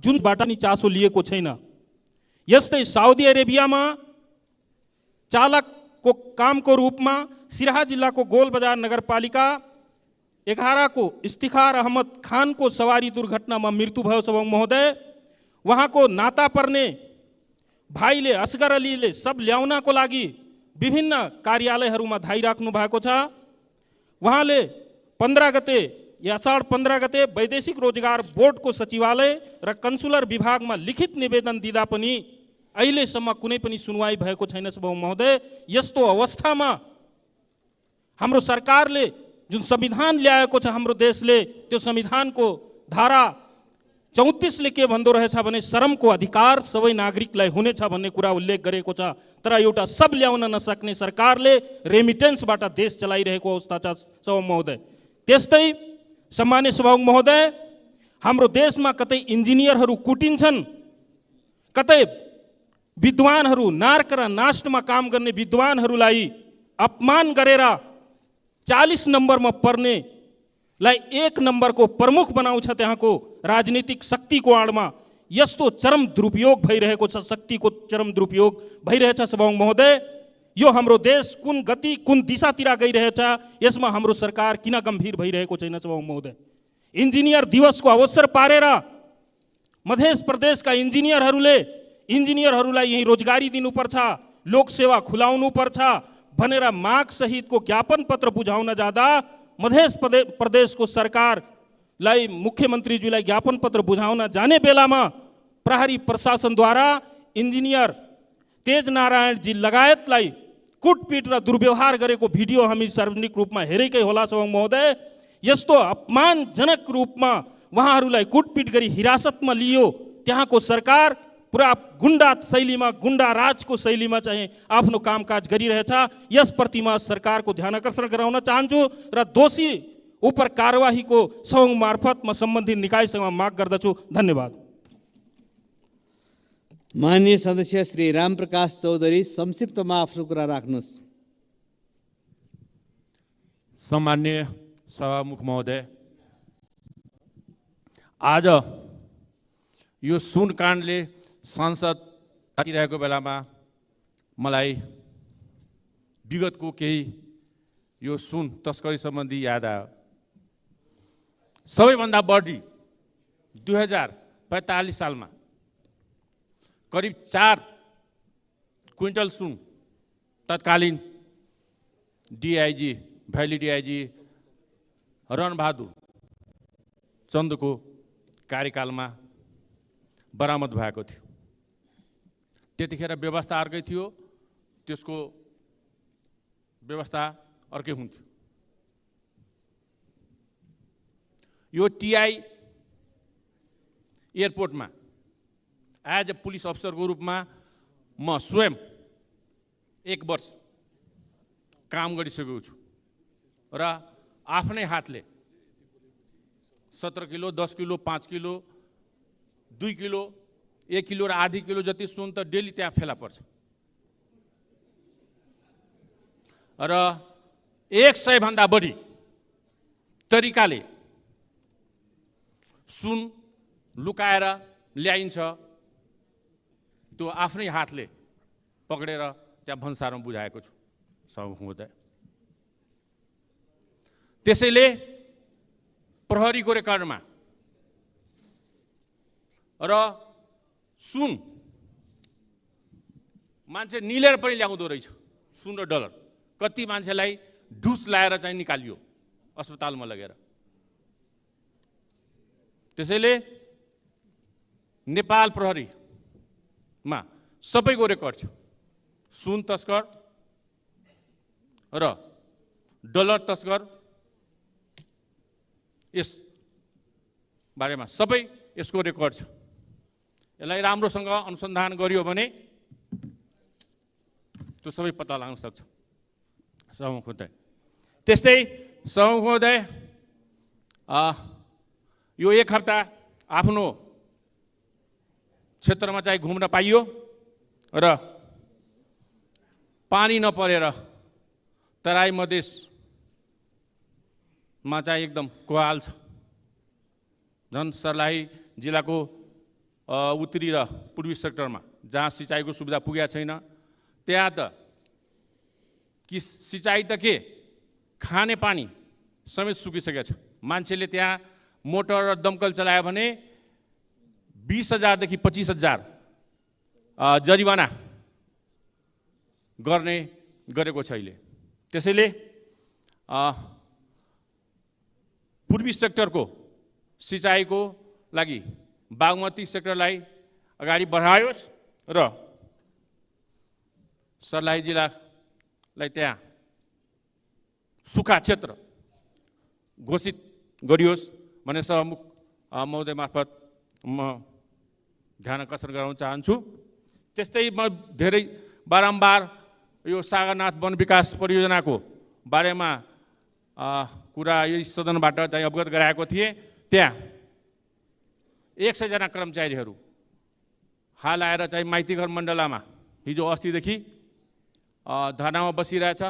जुनबाट नि चासो लिएको छैन। यस्तै साउदी अरेबियामा चालकको कामको रूपमा सिराहा जिल्लाको गोलबजार नगरपालिका 11 को इफ्तिखार अहमद खानको सवारी दुर्घटनामा मृत्यु भयो सभामुख महोदय। उहाँको नाता पर्ने भाइले असगर अलीले सब ल्याउनको लागि विभिन्न कार्यालयहरूमा धाइराख्नु भएको छ। उहाँले 15 गते या असाढ 15 गते वैदेशिक रोजगार बोर्डको सचिवालय र कन्सुलर विभागमा लिखित निवेदन दिँदा पनि अहिलेसम्म कुनै पनि सुनवाई भएको छैन सभामुख महोदय। यस्तो अवस्थामा हाम्रो सरकारले जुन संविधान ल्याएको छ हाम्रो देशले, त्यो संविधानको धारा 34 ले के भन्दो रहेछ भने श्रमको अधिकार सबै नागरिकलाई हुनेछ भन्ने कुरा उल्लेख गरेको छ। तर एउटा सब ल्याउन नसक्ने सरकारले रेमिटेन्सबाट देश चलाइरहेको अवस्था छ सभामुख महोदय। त्यस्तै सम्मान्य सभामुख महोदय, हाम्रो देशमा कतै इन्जिनियरहरू कुटिन्छन्, कतै विद्वानहरू नार्क र नास्टमा काम गर्ने विद्वानहरूलाई अपमान गरेर 40 नम्बरमा पर्नेलाई 1 नम्बरको प्रमुख बनाउँछ त्यहाँको राजनीतिक शक्तिको आडमा। यस्तो चरम दुरुपयोग भइरहेको छ, शक्तिको चरम दुरुपयोग भइरहेछ सभामुख महोदय। यो हाम्रो देश कुन गति कुन दिशातिर गइरहेछ, यसमा हाम्रो सरकार किन गम्भीर भइरहेको छैन सभामुख महोदय। इन्जिनियर दिवसको अवसर पारेर मध्य प्रदेशका इन्जिनियरहरूलाई यही रोजगारी दिनुपर्छ, लोकसेवा खुलाउनु पर्छ भनेर माग सहितको ज्ञापन पत्र बुझाउन जाँदा मध्य प्रदेशको सरकारलाई मुख्यमन्त्रीज्यूलाई ज्ञापन पत्र बुझाउन जाने बेलामा प्रहरी प्रशासनद्वारा इन्जिनियर तेज नारायणजी लगायतलाई कुटपिट र दुर्व्यवहार गरेको भिडियो हामी सार्वजनिक रूपमा हेरेकै होला सभामुख महोदय। यस्तो अपमानजनक रूपमा उहाँहरूलाई कुटपिट गरी हिरासतमा लियो। त्यहाँको सरकार पुरा गुन्डा शैलीमा, गुन्डा राजको शैलीमा चाहिँ आफ्नो कामकाज गरिरहेछ। यसप्रतिमा सरकारको ध्यान आकर्षण गराउन चाहन्छु र दोषी उप कारवाहीको सभामुख मार्फत म सम्बन्धित निकायसँग माग गर्दछु। धन्यवाद। माननीय सदस्य श्री रामप्रकाश चौधरी, संक्षिप्तमा आफ्नो कुरा राख्नुहोस्। सम्माननीय सभामुख महोदय, आज यो सुन काण्डले संसद तातिरहेको बेलामा मलाई विगतको केही यो सुन तस्करी सम्बन्धी याद आयो। सबैभन्दा बढी 2045 सालमा करिब 4 क्विन्टल सुन तत्कालीन डिआइजी भ्याली डिआइजी रणबहादुर चन्दको कार्यकालमा बरामद भएको थियो। त्यतिखेर व्यवस्था अर्कै थियो, त्यसको व्यवस्था अर्कै हुन्थ्यो। यो टिआई एयरपोर्टमा एज ए पुलिस अफिसरको रूपमा म स्वयं 1 वर्ष काम गरिसकेको छु र आफ्नै हातले 17 kilo, 10 kilo, 5 kilo, 2 kilo, 1 kilo र आधी किलो जति सुन त डेली त्यहाँ फेला पर्छ र 100 भन्दा बढी तरिकाले सुन लुकाएर ल्याइन्छ। त्यो आफ्नै हातले पक्रेर त्यहाँ भन्सारमा बुझाएको छु सभामुख महोदय। त्यसैले प्रहरीको रेकर्डमा र सुन मान्छे निलेर पनि ल्याउँदो रहेछ, सुन र डलर। कति मान्छेलाई ढुस लाएर चाहिँ निकालियो अस्पतालमा लगेर। त्यसैले नेपाल प्रहरीमा सबैको रेकर्ड छ। सुन तस्कर र डलर तस्कर, यस बारेमा सबै यसको रेकर्ड छ। यसलाई राम्रोसँग अनुसन्धान गरियो भने त्यो सबै पत्ता लाग्न सक्छ सभामुख महोदय। त्यस्तै सभामुख महोदय, यो 1 हप्ता आफ्नो क्षेत्रमा चाहिँ घुम्न पाइयो र पानी नपरेर तराई मधेसमा चाहिँ एकदम कोहाल छ। झन् सर्लाही जिल्लाको उत्तरी र पूर्वी सेक्टरमा जहाँ सिँचाइको सुविधा पुगेको छैन त्यहाँ त कि सिँचाइ त के खाने पानी समेत सुकिसकेको छ। मान्छेले त्यहाँ मोटर र दमकल चलायो भने 20,000 देखि 25,000 जरिवाना गरेको छ अहिले। त्यसैले पूर्वी सेक्टरको सिँचाइको लागि बागमती सेक्टरलाई अगाडि बढायोस् र सर्लाही जिल्लालाई त्यहाँ सुक्खा क्षेत्र घोषित गरियोस् भन्ने सभामुख महोदय मार्फत म ध्यान आकर्षण गराउन चाहन्छु। त्यस्तै म धेरै बारम्बार यो सागरनाथ वन विकास परियोजनाको बारेमा कुरा यही सदनबाट चाहिँ अवगत गराएको थिएँ। त्यहाँ 100 जना कर्मचारीहरू हाल आएर चाहिँ माइतीघर मण्डलामा हिजो अस्तिदेखि धरनामा बसिरहेछ।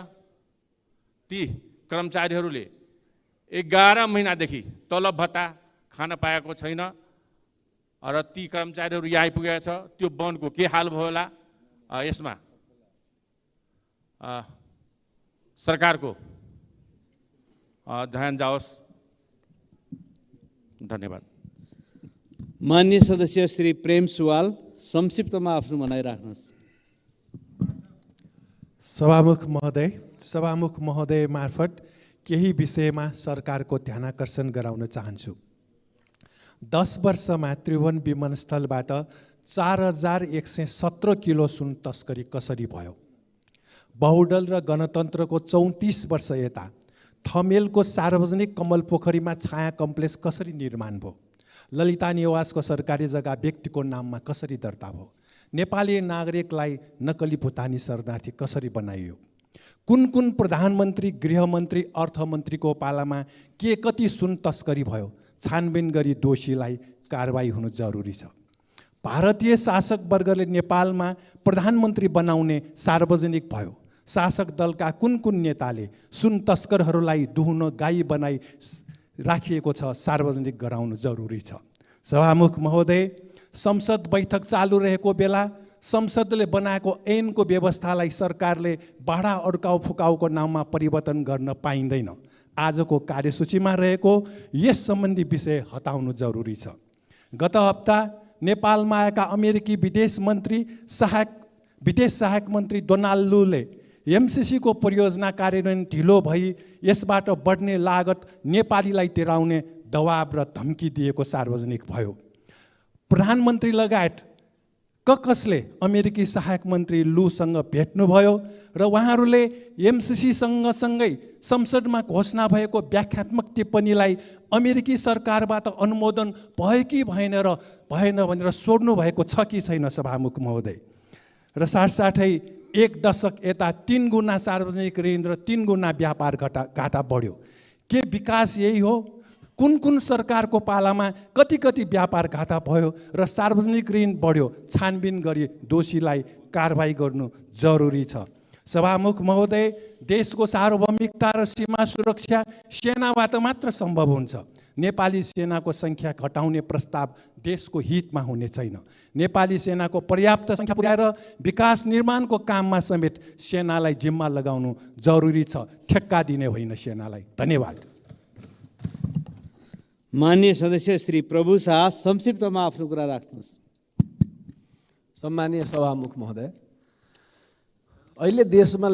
ती कर्मचारीहरूले 11 महिनादेखि तलब भत्ता खान पाएको छैन र ती कर्मचारीहरू यहाँ आइपुगेका छ। त्यो वनको के हाल भयो होला यसमा सरकारको ध्यान जाओस्। धन्यवाद। माननीय सदस्य श्री प्रेम सुवाल संक्षिप्तमा आफ्नो भनाइ राख्नुहोस्। सभामुख महोदय मार्फत केही विषयमा सरकारको ध्यानाकर्षण गराउन चाहन्छु। 10 वर्षमा त्रिभुवन विमानस्थलबाट 4117 किलो सुन तस्करी कसरी भयो? बहुदल र गणतन्त्रको 34 वर्ष यता थमेलको सार्वजनिक कमल पोखरीमा छाया कम्प्लेक्स कसरी निर्माण भयो? ललिता निवासको सरकारी जग्गा व्यक्तिको नाममा कसरी दर्ता भयो? नेपाली नागरिकलाई नक्कली भुटानी शरणार्थी कसरी बनाइयो? कुन प्रधानमन्त्री, गृहमन्त्री, अर्थमन्त्रीको पालामा के कति सुन तस्करी भयो? छानबिन गरी दोषीलाई कारबाही हुनु जरुरी छ। भारतीय शासक वर्गले नेपालमा प्रधानमन्त्री बनाउने सार्वजनिक भयो। शासक दलका कुन नेताले सुन तस्करहरूलाई दुहुन गाई बनाई राखिएको छ सार्वजनिक गराउनु जरुरी छ। सभामुख महोदय, संसद बैठक चालु रहेको बेला संसदले बनाएको ऐनको व्यवस्थालाई सरकारले बाढा अड्काउ फुकाउको नाममा परिवर्तन गर्न पाइँदैन। आजको कार्यसूचीमा रहेको यस सम्बन्धी विषय हटाउनु जरुरी छ। गत हप्ता नेपालमा आएका अमेरिकी विदेश सहायक मन्त्री डोनाल्ड लूले एमसीसी को परियोजना कार्यान्वयन ढिलो भई यसबाट बढ्ने लागत नेपालीलाई तिराउने दबाब र धम्की दिएको सार्वजनिक भयो। प्रधानमन्त्री लगायत कसले अमेरिकी सहायक मन्त्री लूसँग भेट्नुभयो र उहाँहरूले एमसीसी सँगै संसदमा घोषणा भएको व्याख्यात्मक टिप्पणीलाई अमेरिकी सरकारबाट अनुमोदन भयो कि भएन भनेर सोध्नु भएको छ कि छैन सभामुख महोदय? र साथसाथै 1 दशक यता 3 गुणा सार्वजनिक ऋण र 3 गुणा व्यापार घाटा बढ्यो। के विकास यही हो? कुन सरकारको पालामा कति व्यापार घाटा भयो र सार्वजनिक ऋण बढ्यो? छानबिन गरी दोषीलाई कारबाही गर्नु जरुरी छ। सभामुख महोदय, देशको सार्वभौमिकता र सीमा सुरक्षा सेनाबाट मात्र सम्भव हुन्छ। नेपाली सेनाको संख्या घटाउने प्रस्ताव देशको हितमा हुने छैन। नेपाली सेनाको पर्याप्त संख्या पुर्याएर विकास निर्माणको काममा समेत सेनालाई जिम्मा लगाउनु जरुरी छ, ठेक्का दिने होइन सेनालाई। धन्यवाद। माननीय सदस्य श्री प्रभु शाह संक्षिप्तमा आफ्नो कुरा राख्नुहोस्। सम्मानीय सभामुख महोदय, अहिले देशमा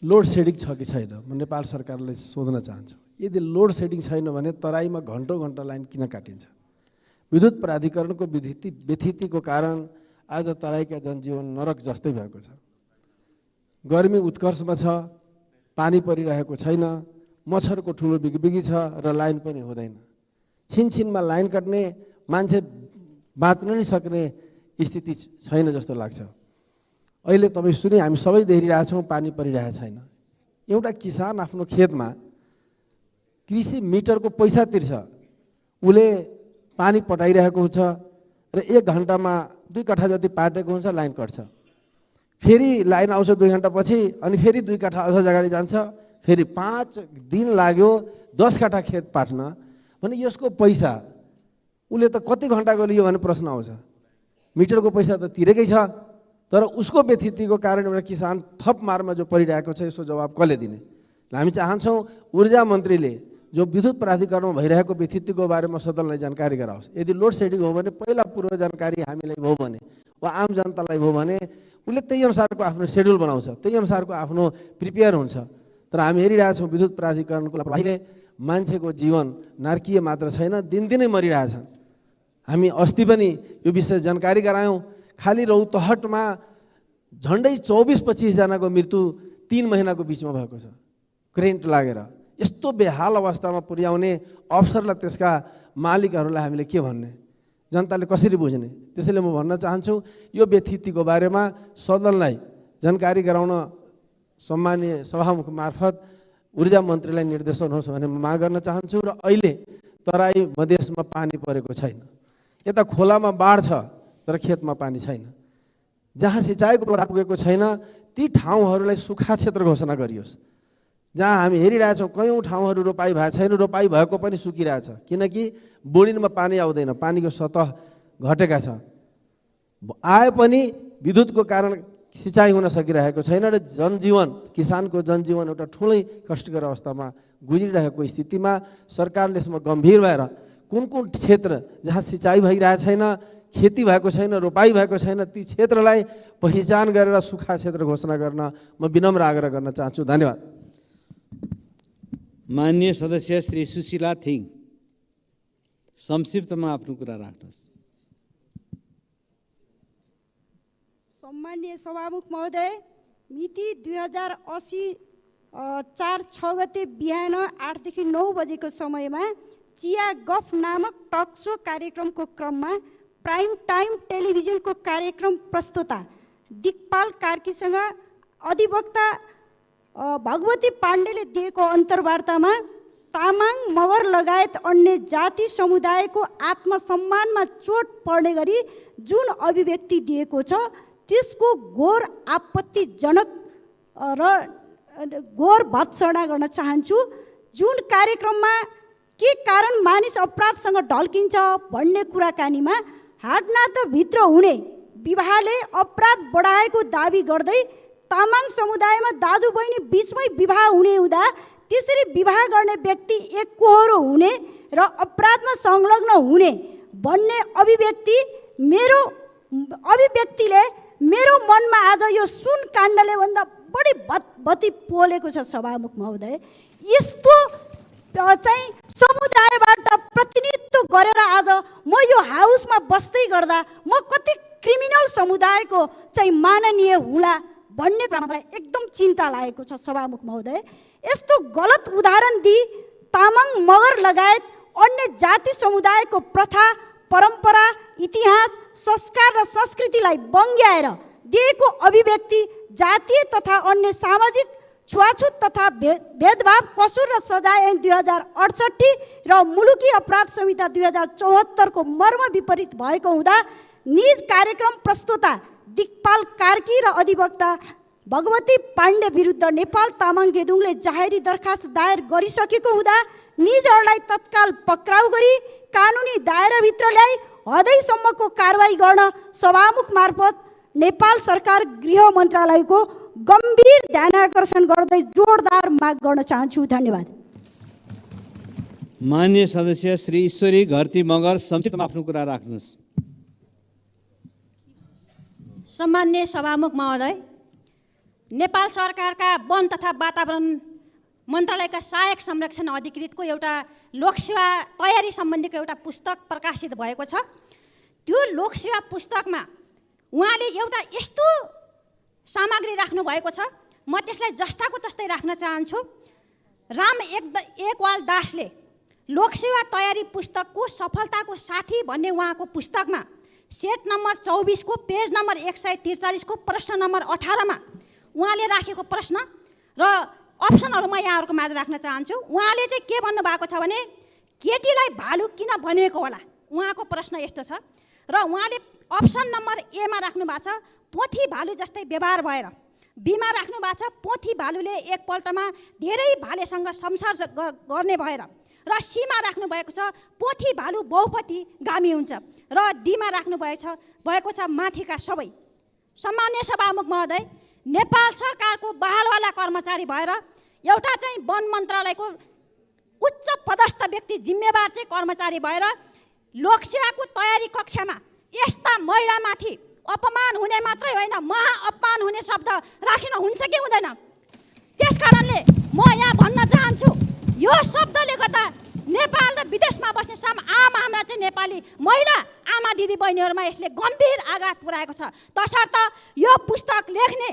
लोड सेडिङ छ कि छैन म नेपाल सरकारले सोध्न चाहन्छु। यदि लोड सेडिङ छैन भने तराईमा घन्टौँ लाइन किन काटिन्छ? विद्युत प्राधिकरणको व्यथितिको कारण आज तराईका जनजीवन नरक जस्तै भएको छ। गर्मी उत्कर्षमा छ, पानी परिरहेको छैन, मच्छरको ठुलो बिगबिगी छ र लाइन पनि हुँदैन। छिनछिनमा लाइन काट्ने, मान्छे बाँच्न नै सक्ने स्थिति छैन जस्तो लाग्छ। अहिले तपाईँ सुने हामी सबै देखिरहेछौँ पानी परिरहेको छैन। एउटा किसान आफ्नो खेतमा कृषि मिटरको पैसा तिर्छ, उसले पानी पटाइरहेको हुन्छ र 1 घन्टामा 2 कट्ठा जति पाटेको हुन्छ, लाइन कट्छ। फेरि लाइन आउँछ 2 घन्टा पछि, अनि फेरि 2 कट्ठा अझ अगाडि जान्छ, फेरि 5 दिन लाग्यो 10 कट्ठा खेत पाट्न। भने यसको पैसा उसले त कति घन्टाको लियो भने प्रश्न आउँछ। मिटरको पैसा त तिरेकै छ, तर उसको व्यथितिको कारण एउटा किसान थप मारमा जो परिरहेको छ, यसको जवाब कसले दिने? हामी चाहन्छौँ ऊर्जा मन्त्रीले जो विद्युत प्राधिकरणमा भइरहेको व्यथितिको बारेमा सदनलाई जानकारी गराओस्। यदि लोड सेडिङ हो भने पहिला पूर्व जानकारी हामीलाई भयो भने वा आम जनतालाई भयो भने उसले त्यही अनुसारको आफ्नो सेड्युल बनाउँछ, त्यही अनुसारको आफ्नो प्रिपेयर हुन्छ। तर हामी हेरिरहेछौँ विद्युत प्राधिकरणको लापरवाहीले मान्छेको जीवन नारकीय मात्र छैन, दिनदिनै मरिरहेछन्। हामी अस्ति पनि यो विषय जानकारी गरायौँ। खालि रौतहटमा झन्डै 24-25 जनाको मृत्यु 3 महिनाको बिचमा भएको छ करेन्ट लागेर। यस्तो बेहाल अवस्थामा पुर्याउने अफसरलाई, त्यसका मालिकहरूलाई हामीले के भन्ने? जनताले कसरी बुझ्ने? त्यसैले म भन्न चाहन्छु यो व्यथितिको बारेमा सदनलाई जानकारी गराउन सम्मानीय सभामुख मार्फत ऊर्जा मन्त्रीलाई निर्देशन होस् भन्ने म माग गर्न चाहन्छु। र अहिले तराई मधेसमा पानी परेको छैन, यता खोलामा बाढ छ तर खेतमा पानी छैन। जहाँ सिँचाइको प्रभाव पुगेको छैन ती ठाउँहरूलाई सुक्खा क्षेत्र घोषणा गरियोस्। जहाँ हामी हेरिरहेछौँ कयौँ ठाउँहरू रोपाई भएको छैन, रोपाई भएको पनि सुकिरहेछ, किनकि बोर्डिङमा पानी आउँदैन, पानीको सतह घटेका छ। आए पनि विद्युतको कारण सिँचाइ हुन सकिरहेको छैन र जनजीवन, किसानको जनजीवन एउटा ठुलै कष्टकर अवस्थामा गुज्रिरहेको स्थितिमा सरकारले यसमा गम्भीर भएर कुन कुन क्षेत्र जहाँ सिँचाइ भइरहेको छैन, खेती भएको छैन, रोपाई भएको छैन, ती क्षेत्रलाई पहिचान गरेर सुक्खा क्षेत्र घोषणा गर्न म विनम्र आग्रह गर्न चाहन्छु। धन्यवाद। माननीय सदस्य श्री सुशीला थिङ, संक्षिप्तमा आफ्नो कुरा राख्नुहोस्। सम्माननीय सभामुख महोदय, मिति 2080 4/6 गते बिहान 8 देखि 9 बजेको समयमा चिया गफ नामक टक सो कार्यक्रमको क्रममा प्राइम टाइम टेलिभिजनको कार्यक्रम प्रस्तोता दिक्पाल कार्कीसँग अधिवक्ता भगवती पाण्डेले दिएको अन्तर्वार्तामा तामाङ, मगर लगायत अन्य जाति समुदायको आत्मसम्मानमा चोट पर्ने गरी जुन अभिव्यक्ति दिएको छ त्यसको घोर आपत्तिजनक र घोर भत्सना गर्न चाहन्छु। जुन कार्यक्रममा के कारण मानिस अपराधसँग ढल्किन्छ भन्ने कुराकानीमा हाडनातभित्र हुने विवाहले अपराध बढाएको दाबी गर्दै तामाङ समुदायमा दाजुबहिनी बिचमै विवाह हुने हुँदा त्यसरी विवाह गर्ने व्यक्ति एकहोरो हुने र अपराधमा संलग्न हुने भन्ने अभिव्यक्तिले मेरो मनमा आज यो सुन काण्डले भन्दा बढी बत्ती पोलेको छ। सभामुख महोदय, यस्तो चाहिँ समुदायबाट प्रतिनिधित्व गरेर आज म यो हाउसमा बस्दै गर्दा म कति क्रिमिनल समुदायको चाहिँ माननीय हुला भन्ने मलाई एकदम चिन्ता लागेको छ। सभामुख महोदय, यस्तो गलत उदाहरण दिई तामाङ, मगर लगायत अन्य जाति समुदायको प्रथा, परम्परा, इतिहास, संस्कार र संस्कृतिलाई बङ्ग्याएर दिएको अभिव्यक्ति जातीय तथा अन्य सामाजिक छुवाछुत तथा भेदभाव, कसुर र सजाय ऐन 2068 र मुलुकी अपराध संहिता 2074 को मर्म विपरीत भएको हुँदा निज कार्यक्रम प्रस्तोता दिक्पाल कार्की र अधिवक्ता भगवती पाण्डे विरुद्ध नेपाल तामाङ गेदुङले जाहेरी दरखास्त दायर गरिसकेको हुँदा निजहरूलाई तत्काल पक्राउ गरी कानुनी दायराभित्र ल्याई हदैसम्मको कारवाही गर्न सभामुख मार्फत नेपाल सरकार गृह मन्त्रालयको गम्भीर ध्यानाकर्षण गर्दै जोरदार माग गर्न चाहन्छु। धन्यवाद। माननीय सदस्य श्री ईश्वरी घरती मगर, संक्षिप्तमा आफ्नो कुरा राख्नुहोस्। सम्माननीय सभामुख महोदय, नेपाल सरकारका वन तथा वातावरण मन्त्रालयका सहायक संरक्षण अधिकृतको एउटा लोकसेवा तयारी सम्बन्धीको एउटा पुस्तक प्रकाशित भएको छ। त्यो लोकसेवा पुस्तकमा उहाँले एउटा यस्तो सामग्री राख्नु भएको छ, म त्यसलाई जस्ताको तस्तै राख्न चाहन्छु। राम एकवाल दासले लोकसेवा तयारी पुस्तकको सफलताको साथी भन्ने उहाँको पुस्तकमा सेट नम्बर 24 को पेज नम्बर 143 को प्रश्न नम्बर 18 मा उहाँले राखेको प्रश्न र अप्सनहरू म यहाँहरूको माझ राख्न चाहन्छु। उहाँले चाहिँ के भन्नु भएको छ भने केटीलाई भालु किन बनेको होला, उहाँको प्रश्न यस्तो छ। र उहाँले अप्सन नम्बर ए मा राख्नु भएको छ पोथी भालु जस्तै व्यवहार भएर, बी मा राख्नु भएको छ पोथी भालुले एकपल्टमा धेरै भालेसँग संसार गर्ने भएर, र सीमा राख्नुभएको छ पोथी भालु बहुपति गामी हुन्छ र डीमा भएको छ माथिका सबै। सम्मान्य सभामुख महोदय, नेपाल सरकारको बहालवाला कर्मचारी भएर एउटा चाहिँ वन मन्त्रालयको उच्च पदस्थ व्यक्ति जिम्मेवार चाहिँ कर्मचारी भएर लोकसेवाको तयारी कक्षामा यस्ता महिलामाथि अपमान हुने मात्रै होइन, महा अपमान हुने शब्द राखिन हुन्छ कि हुँदैन? त्यसकारणले म यहाँ भन्न चाहन्छु, यो शब्दले गर्दा नेपाल र विदेशमा बस्ने आम हाम्रा चाहिँ नेपाली महिला आमा दिदी बहिनीहरूमा यसले गम्भीर आघात पुर्याएको छ। तसर्थ यो पुस्तक लेख्ने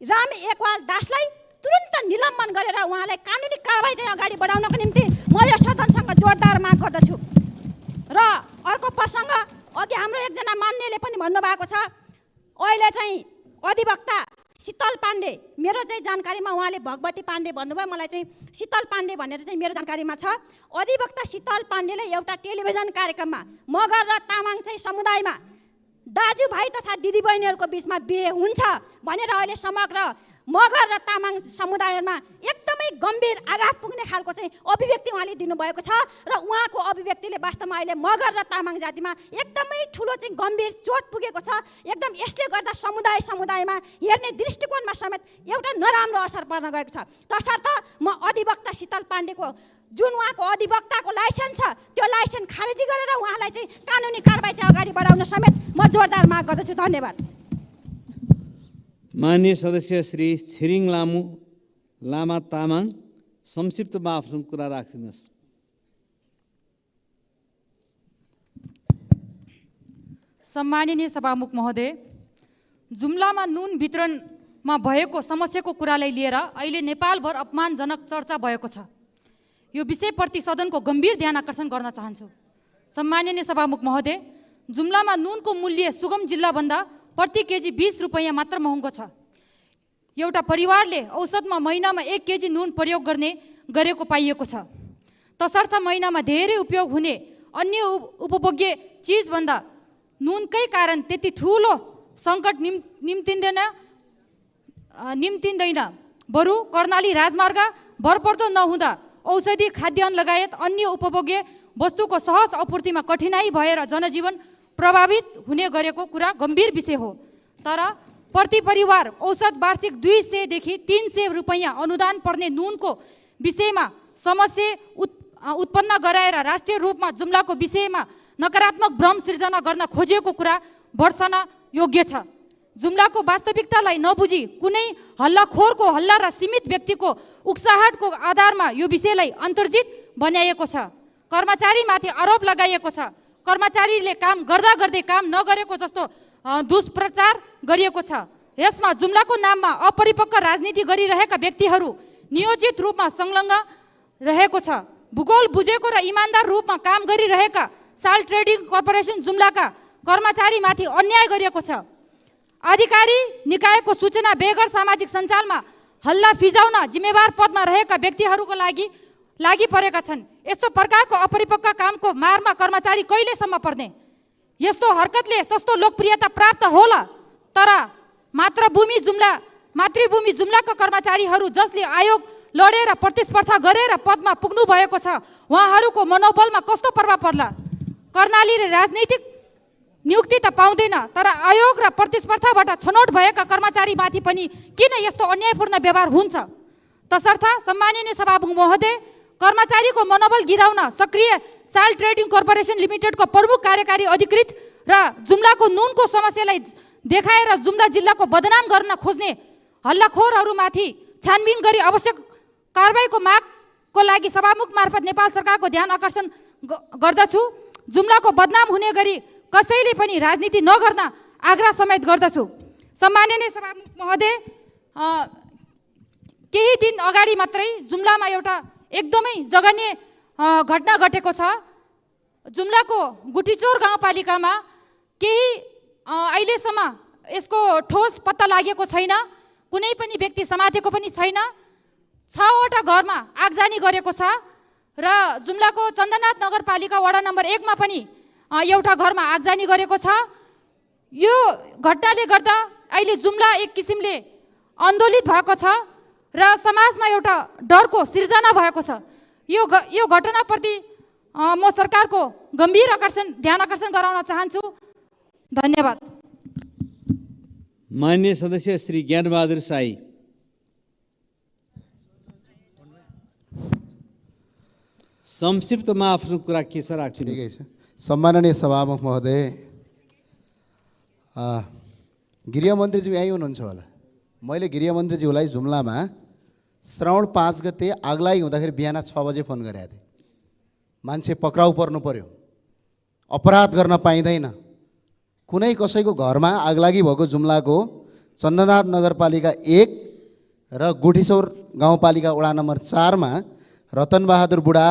राम एकवाल दासलाई तुरुन्त निलम्बन गरेर उहाँलाई कानुनी कारबाही चाहिँ अगाडि बढाउनको निम्ति म यो सदनसँग जोरदार माग गर्दछु। र अर्को प्रसङ्ग, अघि हाम्रो एकजना मान्यले पनि भन्नुभएको छ, अहिले चाहिँ अधिवक्ता शीतल पाण्डे, मेरो चाहिँ जानकारीमा उहाँले भगवती पाण्डे भन्नुभयो, मलाई चाहिँ शीतल पाण्डे भनेर चाहिँ मेरो जानकारीमा छ। अधिवक्ता शीतल पाण्डेले एउटा टेलिभिजन कार्यक्रममा मगर र तामाङ चाहिँ समुदायमा दाजुभाइ तथा दिदीबहिनीहरूको बिचमा बिहे हुन्छ भनेर अहिले समग्र मगर र तामाङ समुदायमा एकदमै गम्भीर आघात पुग्ने खालको चाहिँ अभिव्यक्ति उहाँले दिनुभएको छ र उहाँको अभिव्यक्तिले वास्तवमा अहिले मगर र तामाङ जातिमा एकदमै ठुलो चाहिँ गम्भीर चोट पुगेको छ। एकदम यसले गर्दा समुदायमा हेर्ने दृष्टिकोणमा समेत एउटा नराम्रो असर पर्न गएको छ। तसर्थ म अधिवक्ता शीतल पाण्डेको जुन उहाँको अधिवक्ताको लाइसेन्स छ त्यो लाइसेन्स खारेजी गरेर उहाँलाई चाहिँ कानुनी कारबाही चाहिँ अगाडि बढाउन समेत म जोरदार माग गर्दछु। धन्यवाद। माननीय सदस्य श्री छिरिङ लामा तामाङ, संक्षिप्तमा आफ्नो कुरा राखिदिनुहोस्। सम्माननीय सभामुख महोदय, जुम्लामा नुन वितरणमा भएको समस्याको कुरालाई लिएर अहिले नेपालभर अपमानजनक चर्चा भएको छ। यो विषयप्रति सदनको गम्भीर ध्यान आकर्षण गर्न चाहन्छु। सम्माननीय सभामुख महोदय, जुम्लामा नुनको मूल्य सुगम जिल्लाभन्दा प्रति केजी 20 रुपैयाँ मात्र महँगो छ। एउटा परिवारले औसतमा महिनामा 1 केजी नुन प्रयोग गरेको पाइएको छ। तसर्थ महिनामा धेरै उपयोग हुने अन्य उपभोग्य चिजभन्दा नुनकै कारण त्यति ठुलो सङ्कट निम्तिँदैन। बरु कर्णाली राजमार्ग भरपर्दो नहुँदा औषधि, खाद्यान्न लगायत अन्य उपभोग्य वस्तुको सहज आपूर्तिमा कठिनाई भएर जनजीवन प्रभावित हुने गरेको कुरा गम्भीर विषय हो। तर प्रति परिवार औसत वार्षिक 200 देखि 300 रुपैयाँ अनुदान पर्ने नुनको विषयमा समस्या उत्पन्न गराएर राष्ट्रिय रूपमा जुम्लाको विषयमा नकारात्मक भ्रम सिर्जना गर्न खोजिएको कुरा भर्सन योग्य छ। जुम्लाको वास्तविकतालाई नबुझी कुनै हल्लाखोरको हल्ला र सीमित व्यक्तिको उक्साहटको आधारमा यो विषयलाई अन्तर्जित बनाइएको छ। कर्मचारीमाथि आरोप लगाइएको छ। कर्मचारीले काम गर्दै काम नगरेको जस्तो दुष्प्रचार गरिएको छ। यसमा जुम्लाको नाममा अपरिपक्व राजनीति गरिरहेका व्यक्तिहरू नियोजित रूपमा संलग्न रहेको छ। भूगोल बुझेको र इमान्दार रूपमा काम गरिरहेका साल ट्रेडिङ कर्पोरेसन जुम्लाका कर्मचारीमाथि अन्याय गरिएको छ। अधिकारी निकायको सूचना बेगर सामाजिक सञ्जालमा हल्ला फिजाउन जिम्मेवार पदमा रहेका व्यक्तिहरूको लागि परेका छन्। यस्तो प्रकारको अपरिपक्व कामको मारमा कर्मचारी कहिलेसम्म पर्ने? यस्तो हरकतले सस्तो लोकप्रियता प्राप्त होला, तर मातृभूमि जुम्लाका कर्मचारीहरू जसले आयोग लडेर प्रतिस्पर्धा गरेर पदमा पुग्नु भएको छ उहाँहरूको मनोबलमा कस्तो प्रभाव पर्ला? कर्णालीले राजनैतिक नियुक्ति त पाउँदैन, तर आयोग र प्रतिस्पर्धाबाट छनौट भएका कर्मचारीमाथि पनि किन यस्तो अन्यायपूर्ण व्यवहार हुन्छ? तसर्थ सम्माननीय सभामुख महोदय, कर्मचारीको मनोबल गिराउन सक्रिय साल ट्रेडिङ कर्पोरेसन लिमिटेडको प्रमुख कार्यकारी अधिकृत र जुम्लाको नुनको समस्यालाई देखाएर जुम्ला जिल्लाको बदनाम गर्न खोज्ने हल्लाखोरहरूमाथि छानबिन गरी आवश्यक कारबाहीको मागको लागि सभामुख मार्फत नेपाल सरकारको ध्यान आकर्षण गर्दछु। जुम्लाको बदनाम हुने गरी कसैले पनि राजनीति नगर्न आग्रह समेत गर्दछु। सम्माननीय सभामुख महोदय, केही दिन अगाडि मात्रै जुम्लामा एउटा एकदमै जघन्य घटना घटेको छ। जुम्लाको गुटीचोर गाउँपालिकामा केही अहिलेसम्म यसको ठोस पत्ता लागेको छैन, कुनै पनि व्यक्ति समातेको पनि छैन। 6वटा घरमा आगजनी गरेको छ र जुम्लाको चन्दनाथ नगरपालिका वडा नम्बर 1 मा पनि एउटा घरमा आगजनी गरेको छ। यो घटनाले गर्दा अहिले जुम्ला एक किसिमले आन्दोलित भएको छ र समाजमा एउटा डरको सिर्जना भएको छ। यो घटनाप्रति म सरकारको गम्भीर ध्यान आकर्षण गराउन चाहन्छु। धन्यवाद। माननीय सदस्य श्री ज्ञानबहादुर साई। संक्षिप्तमा आफ्नो कुरा के छ राखिदिनुहोस्। सम्माननीय सभामुख महोदय, गृहमन्त्रीज्यू यहीँ हुनुहुन्छ होला। मैले गृहमन्त्रीज्यूलाई जुम्लामा श्रावण 5 गते आगलागी हुँदाखेरि बिहान 6 बजे फोन गरेको थिएँ। मान्छे पक्राउ पर्नु पर्यो, अपराध गर्न पाइँदैन। कुनै कसैको घरमा आगलागी भएको जुम्लाको चन्दनाथ नगरपालिका 1 र गुठीचौर गाउँपालिका वडा नम्बर 4 मा रतनबहादुर बुढा,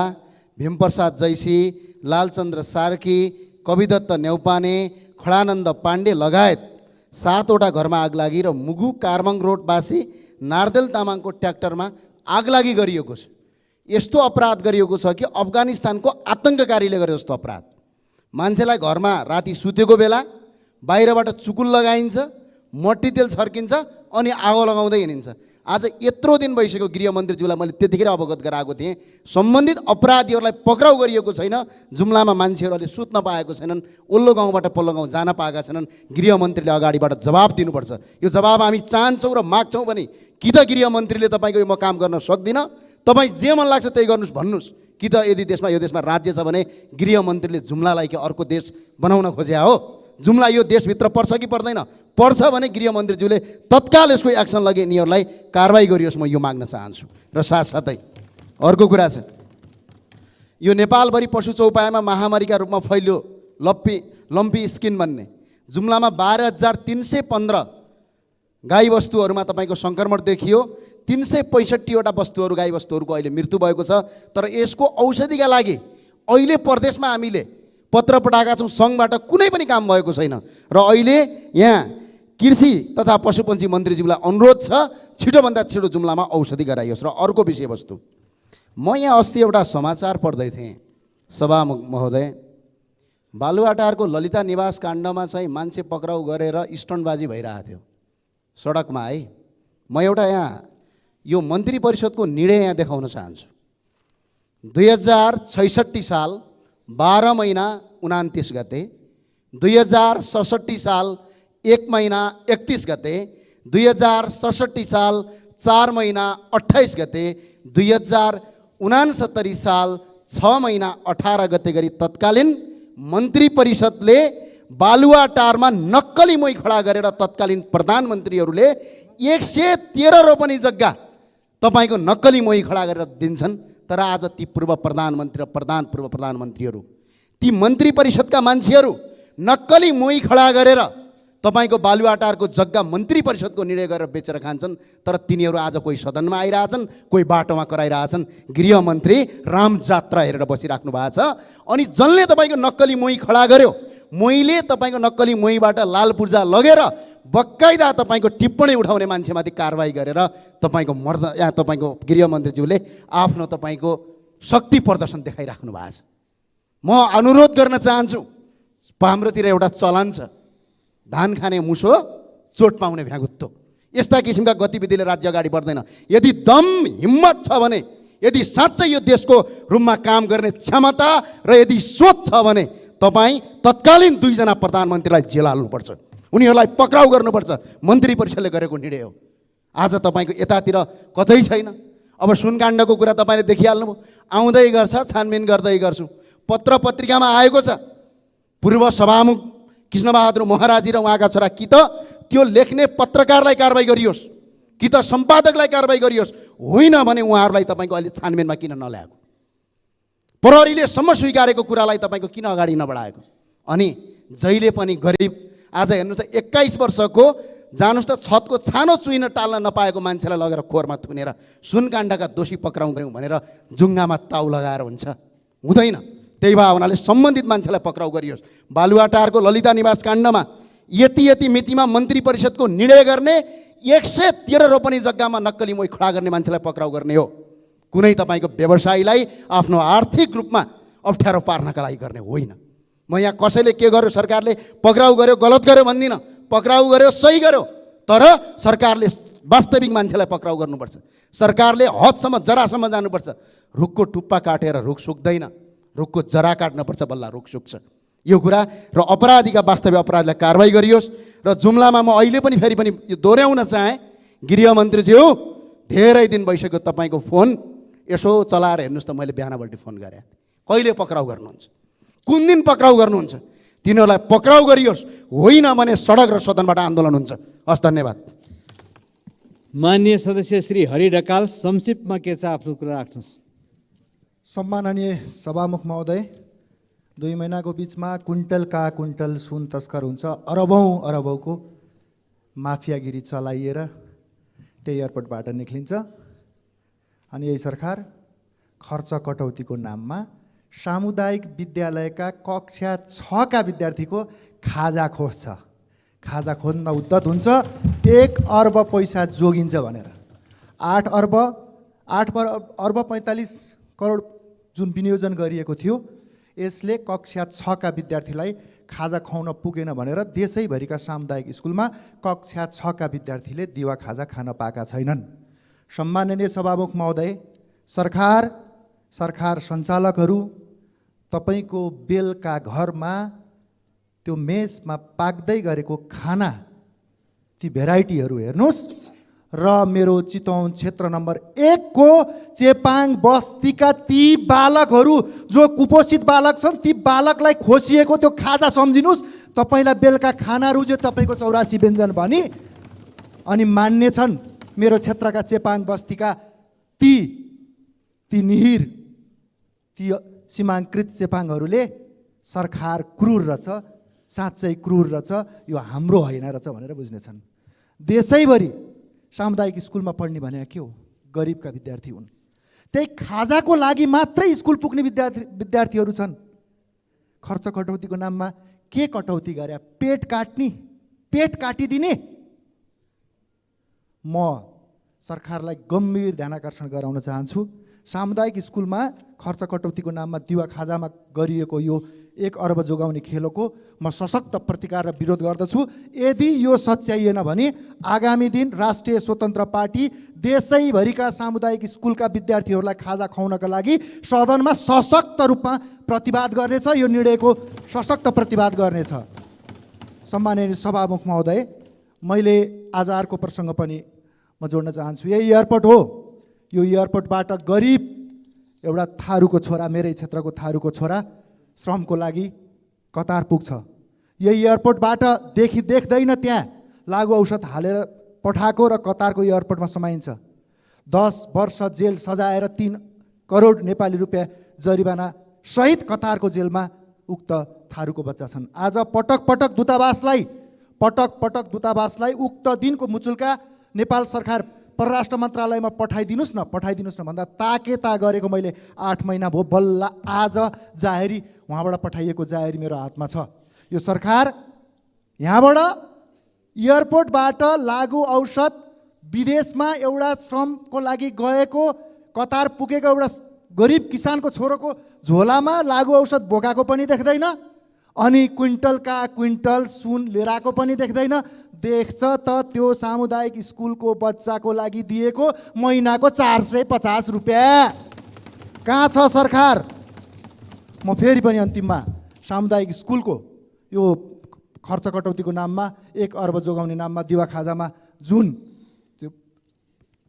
भीमप्रसाद जैसी, लालचन्द्र सार्की, कविदत्त न्यौपाने, खडानन्द पाण्डे लगायत 7 वटा घरमा आगलागी र मुगु कार्मङ रोडवासी नारदेल तामाङको ट्र्याक्टरमा आगलागी गरिएको छ। यस्तो अपराध गरिएको छ कि अफगानिस्तानको आतङ्ककारीले गरे जस्तो अपराध। मान्छेलाई घरमा राति सुतेको बेला बाहिरबाट चुकुल लगाइन्छ, मट्टी तेल छर्किन्छ अनि आगो लगाउँदै हिँडिन्छ। आज यत्रो दिन भइसक्यो गृहमन्त्रीज्यूलाई मैले त्यतिखेर अवगत गराएको थिएँ। सम्बन्धित अपराधीहरूलाई पक्राउ गरिएको छैन। जुम्लामा मान्छेहरूले सुत्न पाएको छैनन्, ओल्लो गाउँबाट पल्लो गाउँ जान पाएका छैनन्। गृहमन्त्रीले अगाडिबाट जवाब दिनुपर्छ। यो जवाब हामी चाहन्छौँ र माग्छौँ पनि। कि त गृहमन्त्रीले तपाईँको यो म काम गर्न सक्दिनँ, तपाईँ जे मन लाग्छ त्यही गर्नुहोस् भन्नुहोस्। कि त यदि यो देशमा राज्य छ भने गृहमन्त्रीले जुम्लालाई के अर्को देश बनाउन खोजे हो? जुम्ला यो देशभित्र पर्छ कि पर्दैन? पर्छ भने गृहमन्त्रीज्यूले तत्काल यसको एक्सन लगे यिनीहरूलाई कारवाही गरियोस्, म यो माग्न चाहन्छु। र साथसाथै अर्को कुरा छ, यो नेपालभरि पशु चौपायामा महामारीका रूपमा फैलियो लम्पी स्किन भन्ने। जुम्लामा 12,315 गाईबस्तुहरूमा तपाईँको सङ्क्रमण देखियो। 365 वटा वस्तुहरू गाईबस्तुहरूको अहिले मृत्यु भएको छ। तर यसको औषधिका लागि अहिले प्रदेशमा हामीले पत्र पठाएका छौँ, सङ्घबाट कुनै पनि काम भएको छैन। र अहिले यहाँ कृषि तथा पशुपन्छी मन्त्रीज्यूलाई अनुरोध छ, छिटोभन्दा छिटो जुम्लामा औषधि गराइयोस्। र अर्को विषयवस्तु, म यहाँ अस्ति एउटा समाचार पढ्दै थिएँ सभामुख महोदय। बालुवाटारको ललिता निवास काण्डमा चाहिँ मान्छे पक्राउ गरेर स्टन्टबाजी भइरहेको थियो सडकमा है। म एउटा यहाँ यो मन्त्री परिषदको निर्णय यहाँ देखाउन चाहन्छु। 2066 साल 12 महिना 29 गते, 2067 साल 1 महिना 31 गते, 2067 साल 4 महिना 28 गते, 2069 साल 6 महिना 18 गते गरी तत्कालीन मन्त्री परिषदले बालुवाटारमा नक्कली मोही खडा गरेर तत्कालीन प्रधानमन्त्रीहरूले 113 रोपनी जग्गा तपाईँको नक्कली मोही खडा गरेर दिन्छन्। तर आज ती पूर्व प्रधानमन्त्री र पूर्व प्रधानमन्त्रीहरू, ती मन्त्री परिषदका मान्छेहरू नक्कली मोही खडा गरेर तपाईँको बालुवाटारको जग्गा मन्त्री परिषदको निर्णय गरेर बेचेर खान्छन्। तर तिनीहरू आज कोही सदनमा आइरहेछन्, कोही बाटोमा कराइरहेछन्। गृहमन्त्री रामजात्रा हेरेर बसिराख्नु भएको छ। अनि जसले तपाईँको नक्कली मोही खडा गर्यो, मोहीले तपाईँको नक्कली मोहीबाट लाल पूर्जा लगेर बकाइदा तपाईँको टिप्पणी उठाउने मान्छेमाथि कारवाही गरेर तपाईँको यहाँ तपाईँको गृहमन्त्रीज्यूले आफ्नो तपाईँको शक्ति प्रदर्शन देखाइराख्नु भएको छ। म अनुरोध गर्न चाहन्छु, हाम्रोतिर एउटा चलन छ, धान खाने मुसो चोट पाउने भ्यागुत्तो। यस्ता किसिमका गतिविधिले राज्य अगाडि बढ्दैन। यदि दम हिम्मत छ भने, यदि साँच्चै यो देशको रूपमा काम गर्ने क्षमता र यदि सोच छ भने तपाईँ तत्कालीन 2 जना प्रधानमन्त्रीलाई जेल हाल्नुपर्छ, उनीहरूलाई पक्राउ गर्नुपर्छ। मन्त्री परिषदले गरेको निर्णय हो। आज तपाईँको यतातिर कतै छैन। अब सुनकाण्डको कुरा तपाईँले देखिहाल्नुभयो, आउँदै गर्छ, छानबिन गर्दै गर्छु। पत्र पत्रिकामा आएको छ, पूर्व सभामुख कृष्णबहादुर महराजी र उहाँका छोरा कि त त्यो लेख्ने पत्रकारलाई कारवाही गरियोस्, कि त सम्पादकलाई कारवाही गरियोस्। होइन भने उहाँहरूलाई तपाईँको अहिले छानबिनमा किन नल्याएको? प्रहरीले सम्म स्वीकारेको कुरालाई तपाईँको किन अगाडि नबढाएको? अनि जहिले पनि गरिब, आज हेर्नुहोस् त 21 वर्षको जानुहोस् त छतको छानो चुइन टाल्न नपाएको मान्छेलाई लगेर खोरमा थुनेर सुनकाण्डका दोषी पक्राउ गऱ्यौँ भनेर जुङ्गामा ताउ लगाएर हुन्छ? हुँदैन। त्यही भए हुनाले सम्बन्धित मान्छेलाई पक्राउ गरियोस्। बालुवाटारको ललिता निवास काण्डमा यति मितिमा मन्त्री परिषदको निर्णय गर्ने, 113 रोपनी जग्गामा नक्कली मोही खडा गर्ने मान्छेलाई पक्राउ गर्ने हो। कुनै तपाईँको व्यवसायीलाई आफ्नो आर्थिक रूपमा अप्ठ्यारो पार्नका लागि गर्ने होइन। म यहाँ कसैले के गर्यो, सरकारले पक्राउ गर्यो गलत गर्यो भन्दिनँ, पक्राउ गर्यो सही गर्यो। तर सरकारले वास्तविक मान्छेलाई पक्राउ गर्नुपर्छ, सरकारले हदसम्म जरासम्म जानुपर्छ। रुखको टुप्पा काटेर रुख सुक्दैन, रुखको जरा काट्नुपर्छ बल्ल रुख सुक्छ। यो कुरा र अपराधीका वास्तविक अपराधलाई कारवाही गरियोस्। र जुम्लामा म अहिले पनि फेरि पनि यो दोहोऱ्याउन चाहेँ, गृहमन्त्रीज्यू धेरै दिन भइसक्यो तपाईँको फोन यसो चलाएर हेर्नुहोस् त, मैले बिहानपल्ट फोन गरेँ, कहिले पक्राउ गर्नुहुन्छ, कुन दिन पक्राउ गर्नुहुन्छ, तिनीहरूलाई पक्राउ गरियोस्, होइन भने सडक र सदनबाट आन्दोलन हुन्छ। हस्, धन्यवाद। माननीय सदस्य श्री हरि ढकाल संक्षिप्तमा के छ आफ्नो कुरा राख्नुहोस्। सम्माननीय सभामुख महोदय, 2 महिनाको बिचमा कुइन्टल सुन तस्कर हुन्छ, अरबौँको माफियागिरी चलाइएर त्यही एयरपोर्टबाट निक्लिन्छ। अनि यही सरकार खर्च कटौतीको नाममा सामुदायिक विद्यालयका कक्षा 6 का विद्यार्थीको खाजा खोज्छ। खाजा खोज्न उद्यत हुन्छ, 1 अर्ब पैसा जोगिन्छ भनेर। 8 अर्ब 45 करोड जुन विनियोजन गरिएको थियो, यसले कक्षा 6 का विद्यार्थीलाई खाजा खुवाउन पुगेन भनेर देशैभरिका सामुदायिक स्कुलमा कक्षा 6 का विद्यार्थीले दिवा खाजा खान पाएका छैनन्। सम्माननीय सभामुख महोदय, सरकार सञ्चालकहरू, तपाईँको बेलका घरमा त्यो मेसमा पाक्दै गरेको खाना, ती भेराइटीहरू हेर्नुहोस्। र मेरो चितवन क्षेत्र नम्बर 1 को चेपाङ बस्तीका ती बालकहरू जो कुपोषित बालक छन्, ती बालकलाई खोसिएको त्यो खाजा सम्झिनुहोस्। तपाईँलाई बेलुका खाना रुज्यो, तपाईँको 84 व्यञ्जन भनी अनि मान्ने छन्। मेरो क्षेत्रका चेपाङ बस्तीका ती निहिर, ती सीमाङ्कृत चेपाङहरूले सरकार क्रूर रहेछ, साँच्चै क्रूर रहेछ, यो हाम्रो होइन रहेछ भनेर बुझ्नेछन्। देशैभरि सामुदायिक स्कुलमा पढ्ने भने के हो? गरिबका विद्यार्थी हुन्। त्यही खाजाको लागि मात्रै स्कुल पुग्ने विद्यार्थीहरू छन्। खर्च कटौतीको नाममा के कटौती गरे? पेट काटिदिने। म सरकारलाई गम्भीर ध्यानाकर्षण गराउन चाहन्छु। सामुदायिक स्कुलमा खर्च कटौतीको नाममा दिवा खाजामा गरिएको यो 1 अर्ब जोगाउने खेलको म सशक्त प्रतिकार र विरोध गर्दछु। यदि यो सच्याइएन भने आगामी दिन राष्ट्रिय स्वतन्त्र पार्टी देशैभरिका सामुदायिक स्कुलका विद्यार्थीहरूलाई खाजा खुवाउनका लागि सदनमा सशक्त रूपमा प्रतिवाद गर्नेछ। यो निर्णयको सशक्त प्रतिवाद गर्नेछ। सम्माननीय सभामुख महोदय, मैले आज अर्को प्रसङ्ग पनि म जोड्न चाहन्छु। यही एयरपोर्ट हो, यो एयरपोर्टबाट गरिब एउटा थारूको छोरा, मेरै क्षेत्रको थारूको छोरा श्रमको लागि कतार पुग्छ। यही एयरपोर्टबाट देख्दैन त्यहाँ लागु औषध हालेर पठाएको र कतारको एयरपोर्टमा समाइन्छ। 10 वर्ष जेल सजाएर 3 करोड नेपाली रुपियाँ जरिवाना सहित कतारको जेलमा उक्त थारूको बच्चा छन्। आज पटक दूतावासलाई उक्त दिनको मुचुल्का नेपाल सरकार परराष्ट्र मन्त्रालयमा पठाइदिनुहोस् न भन्दा ताकेता गरेको मैले 8 महिना भयो। बल्ल आज जाहेरी उहाँबाट पठाइएको जाहेरी मेरो हातमा छ। यो सरकार यहाँबाट एयरपोर्टबाट लागु औषध विदेशमा एउटा श्रमको लागि गएको कतार पुगेको एउटा गरिब किसानको छोरोको झोलामा लागु औषध बोकाएको पनि देख्दैन, अनि क्विन्टल सुन लिएर आएको पनि देख्दैन। देख्छ त त्यो सामुदायिक स्कुलको बच्चाको लागि दिएको महिनाको 450 रुपियाँ। कहाँ छ सरकार? म फेरि पनि अन्तिममा सामुदायिक स्कुलको यो खर्च कटौतीको नाममा 1 अर्ब जोगाउने नाममा दिवा खाजामा जुन त्यो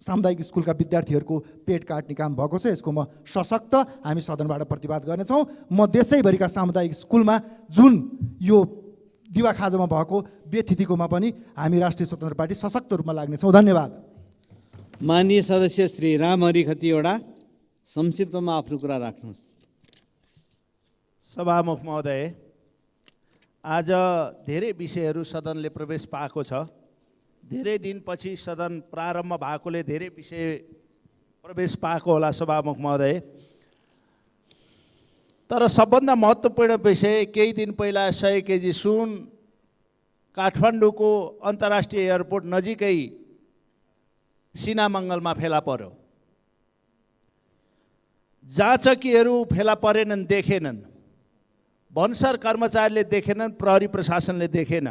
सामुदायिक स्कुलका विद्यार्थीहरूको पेट काट्ने काम भएको छ, यसको म सशक्त हामी सदनबाट प्रतिवाद गर्नेछौँ। म देशैभरिका सामुदायिक स्कुलमा जुन यो दिवा खाजामा भएको व्यथितिकोमा पनि हामी राष्ट्रिय स्वतन्त्र पार्टी सशक्त रूपमा लाग्नेछौँ। धन्यवाद। माननीय सदस्य श्री रामहरि खतिवडा संक्षिप्तमा आफ्नो कुरा राख्नुहोस्। सभामुख महोदय, आज धेरै विषयहरू सदनले प्रवेश पाएको छ। धेरै दिनपछि सदन प्रारम्भ भएकोले धेरै विषय प्रवेश पाएको होला सभामुख महोदय। तर सबभन्दा महत्त्वपूर्ण विषय, केही दिन पहिला 100 केजी सुन काठमाडौँको अन्तर्राष्ट्रिय एयरपोर्ट नजिकै सिनामङ्गलमा फेला पर्यो। जाँचकीहरू फेला परेनन्, देखेनन्, भन्सार कर्मचारीले देखेनन्, प्रहरी प्रशासनले देखेन।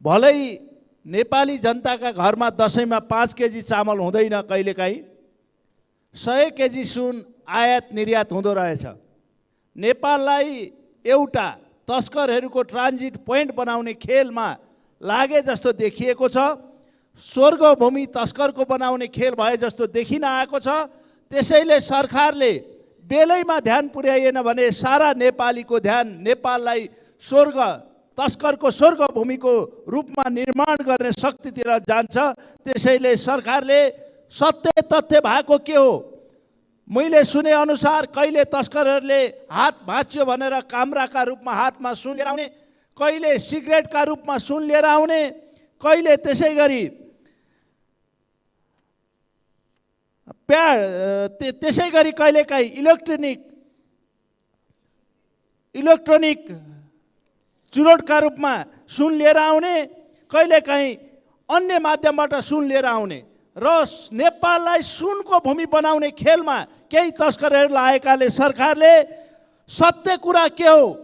भलै नेपाली जनताका घरमा दसैँमा 5 केजी चामल हुँदैन कहिलेकाहीँ, 100 केजी सुन आयात निर्यात हुँदो रहेछ। नेपाललाई एउटा तस्करहरूको ट्रान्जिट पोइन्ट बनाउने खेलमा लागे जस्तो देखिएको छ। स्वर्गभूमि तस्करको बनाउने खेल भए जस्तो देखिन आएको छ। त्यसैले सरकारले बेलैमा ध्यान पुर्याइएन भने सारा नेपालीको ध्यान नेपाललाई तस्करको स्वर्गभूमिको रूपमा निर्माण गर्ने शक्तितिर जान्छ। त्यसैले सरकारले सत्य तथ्य भएको के हो, मैले सुने अनुसार कहिले तस्करहरूले हात भाँच्यो भनेर कामराका रूपमा हातमा सुन लिएर आउने, कहिले सिगरेटका रूपमा सुन लिएर आउने, कहिले त्यसै गरी त्यसै गरी कहिलेकाहीँ इलेक्ट्रोनिक चुरोटका रूपमा सुन लिएर आउने, कहिलेकाहीँ अन्य माध्यमबाट सुन लिएर आउने र नेपाललाई सुनको भूमि बनाउने खेलमा केही तस्करहरू लागेकाले सरकारले सत्य कुरा के हो,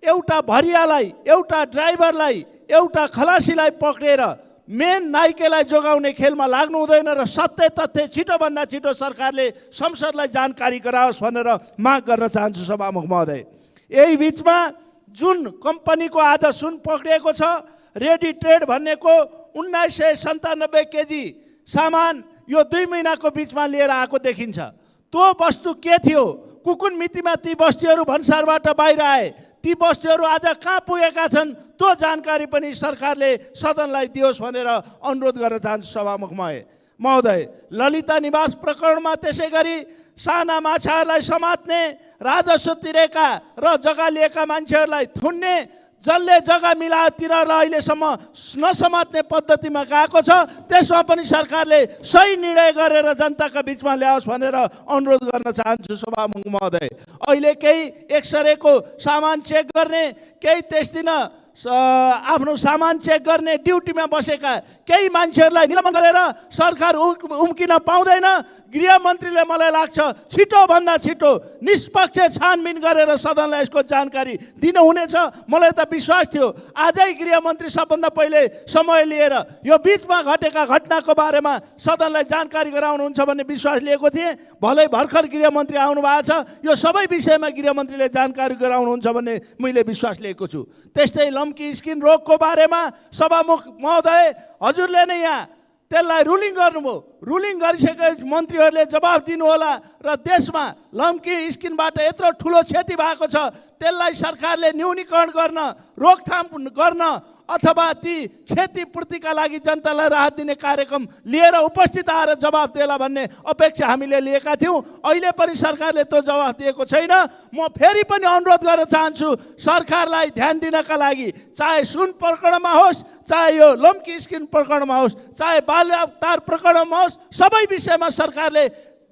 एउटा भरियालाई, एउटा ड्राइभरलाई, एउटा खलासीलाई पक्रेर मेन नाइकेलाई जोगाउने खेलमा लाग्नु हुँदैन र सत्य तथ्य छिटोभन्दा छिटो सरकारले संसदलाई जानकारी गराओस् भनेर माग गर्न चाहन्छु सभामुख महोदय। यही बिचमा जुन कम्पनीको आज सुन पक्रिएको छ, रेडी ट्रेड भन्नेको 1997 केजी सामान यो 2 महिनाको बिचमा लिएर आएको देखिन्छ। त्यो वस्तु के थियो, कुन मितिमा ती बस्तीहरू भन्सारबाट बाहिर आए, ती बस्तीहरू आज कहाँ पुगेका छन्, त्यो जानकारी पनि सरकारले सदनलाई दियोस् भनेर अनुरोध गर्न चाहन्छु सभामुख महोदय। ललिता निवास प्रकरणमा त्यसै गरी साना माछाहरूलाई समात्ने, राजस्व तिरेका र जग्गा लिएका मान्छेहरूलाई थुन्ने, जसले जग्गा मिलायो तिनीहरूलाई अहिलेसम्म नसमात्ने पद्धतिमा गएको छ, त्यसमा पनि सरकारले सही निर्णय गरेर जनताका बिचमा ल्याओस् भनेर अनुरोध गर्न चाहन्छु सभामुख महोदय। अहिले केही एक्सरेको सामान चेक गर्ने, केही त्यस दिन आफ्नो सामान चेक गर्ने ड्युटीमा बसेका केही मान्छेहरूलाई निलम्बन गरेर सरकार उम्किन पाउँदैन। गृहमन्त्रीले मलाई लाग्छ छिटोभन्दा छिटो निष्पक्ष छानबिन गरेर सदनलाई यसको जानकारी दिनुहुनेछ। मलाई त विश्वास थियो आजै गृहमन्त्री सबभन्दा पहिले समय लिएर यो बिचमा घटेका घटनाको बारेमा सदनलाई जानकारी गराउनुहुन्छ भन्ने विश्वास लिएको थिएँ। भलै भर्खर गृहमन्त्री आउनु भएको छ, यो सबै विषयमा गृहमन्त्रीले जानकारी गराउनुहुन्छ भन्ने मैले विश्वास लिएको छु। त्यस्तै लम्की स्किन रोगको बारेमा सभामुख महोदय हजुरले नै यहाँ त्यसलाई रुलिङ गर्नुभयो, रुलिङ गरिसकेका मन्त्रीहरूले जवाब दिनुहोला र देशमा लम्की स्किनबाट यत्रो ठुलो क्षति भएको छ, त्यसलाई सरकारले न्यूनीकरण गर्न, रोकथाम गर्न अथवा ती क्षतिपूर्तिका लागि जनतालाई राहत दिने कार्यक्रम लिएर उपस्थित आएर जवाब देला भन्ने अपेक्षा हामीले लिएका थियौँ। अहिले पनि सरकारले त्यो जवाब दिएको छैन। म फेरि पनि अनुरोध गर्न चाहन्छु सरकारलाई ध्यान दिनका लागि, चाहे सुन प्रकरणमा होस्, चाहे यो लम्की स्किन प्रकरणमा होस्, चाहे बालुवाटार प्रकरणमा होस्, सबै विषयमा सरकारले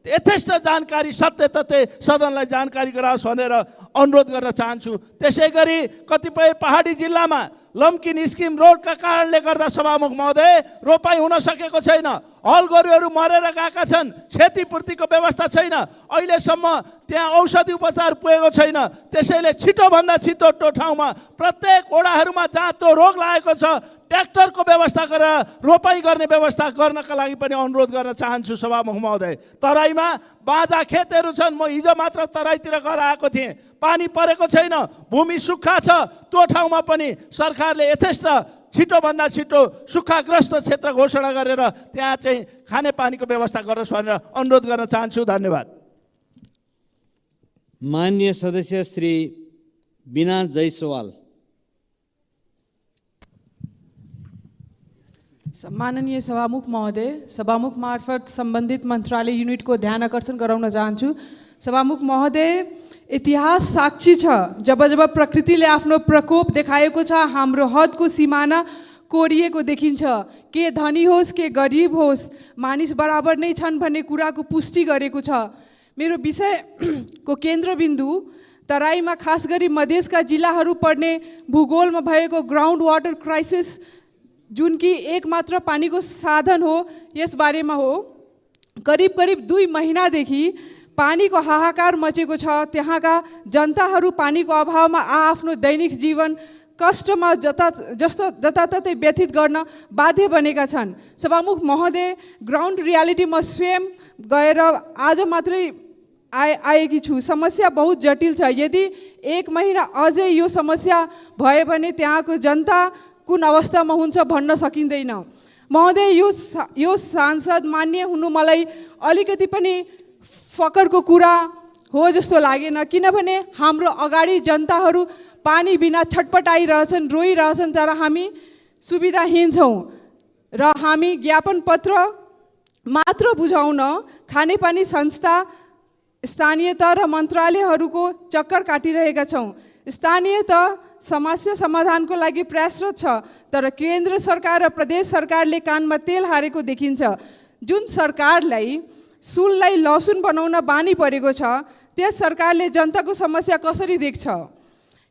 यथेष्ट जानकारी सत्य तथ्य सदनलाई जानकारी गराओस् भनेर अनुरोध गर्न चाहन्छु। त्यसै गरी कतिपय पहाडी जिल्लामा लम्की स्किन रोडका कारणले गर्दा सभामुख महोदय रोपाई हुन सकेको छैन, हल गोरुहरू मरेर गएका छन्, क्षतिपूर्तिको व्यवस्था छैन, अहिलेसम्म त्यहाँ औषधि उपचार पुगेको छैन। त्यसैले छिटोभन्दा छिटो त्यो ठाउँमा प्रत्येक ओडाहरूमा जहाँ त्यो रोग लागेको छ ट्र्याक्टरको व्यवस्था गरेर रोपाई गर्ने व्यवस्था गर्नका लागि पनि अनुरोध गर्न चाहन्छु सभामुख महोदय। तराईमा बाँझा खेतहरू छन्, म हिजो मात्र तराईतिर गएर आएको थिएँ, पानी परेको छैन, भूमि सुक्खा छ, त्यो ठाउँमा पनि सरकारले यथेष्ट छिटोभन्दा छिटो सुक्खाग्रस्त क्षेत्र घोषणा गरेर त्यहाँ चाहिँ खानेपानीको व्यवस्था गरोस् भनेर अनुरोध गर्न चाहन्छु। धन्यवाद। माननीय सदस्य श्री बिना जयसवाल। माननीय सभामुख महोदय, सभामुख मार्फत सम्बन्धित मन्त्रालय युनिटको ध्यान आकर्षण गराउन चाहन्छु। सभामुख महोदय, इतिहास साक्षी छ, जब जब प्रकृतिले आफ्नो प्रकोप देखाएको छ हाम्रो हदको सिमाना कोरिएको देखिन्छ। के धनी होस् के गरिब होस्, मानिस बराबर नै छन् भन्ने कुराको पुष्टि गरेको छ। मेरो विषयको केन्द्रबिन्दु तराईमा खास गरी मधेसका जिल्लाहरू पर्ने भूगोलमा भएको ग्राउन्ड वाटर क्राइसिस, जुन कि एकमात्र पानीको साधन हो, यस बारेमा हो। करिब करिब 2 महिनादेखि पानीको हाहाकार मचेको छ। त्यहाँका जनताहरू पानीको अभावमा आफ्नो दैनिक जीवन कष्टमा जताततै व्यतीत गर्न बाध्य बनेका छन्। सभामुख महोदय, ग्राउन्ड रियालिटी म स्वयं गएर आज मात्रै आएकी छु। समस्या बहुत जटिल छ। यदि 1 महिना अझै यो समस्या भयो भने त्यहाँको जनता कुन अवस्थामा हुन्छ भन्न सकिँदैन। महोदय, यो सांसद मान्य हुनु मलाई अलिकति पनि फकरको कुरा हो जस्तो लागेन, किनभने हाम्रो अगाडि जनताहरू पानी बिना छटपटाइरहेछन्, रोइरहेछन्, तर हामी सुविधाहीन छौँ र हामी ज्ञापन पत्र मात्र बुझाउन खानेपानी संस्था, स्थानीय तह र मन्त्रालयहरूको चक्कर काटिरहेका छौँ। स्थानीय तह समस्या समाधानको लागि प्रयासरत छ, तर केन्द्र सरकार र प्रदेश सरकारले कानमा तेल हारेको देखिन्छ। जुन सरकारलाई सुललाई लसुन बनाउन बानी परेको छ, त्यस सरकारले जनताको समस्या कसरी देख्छ?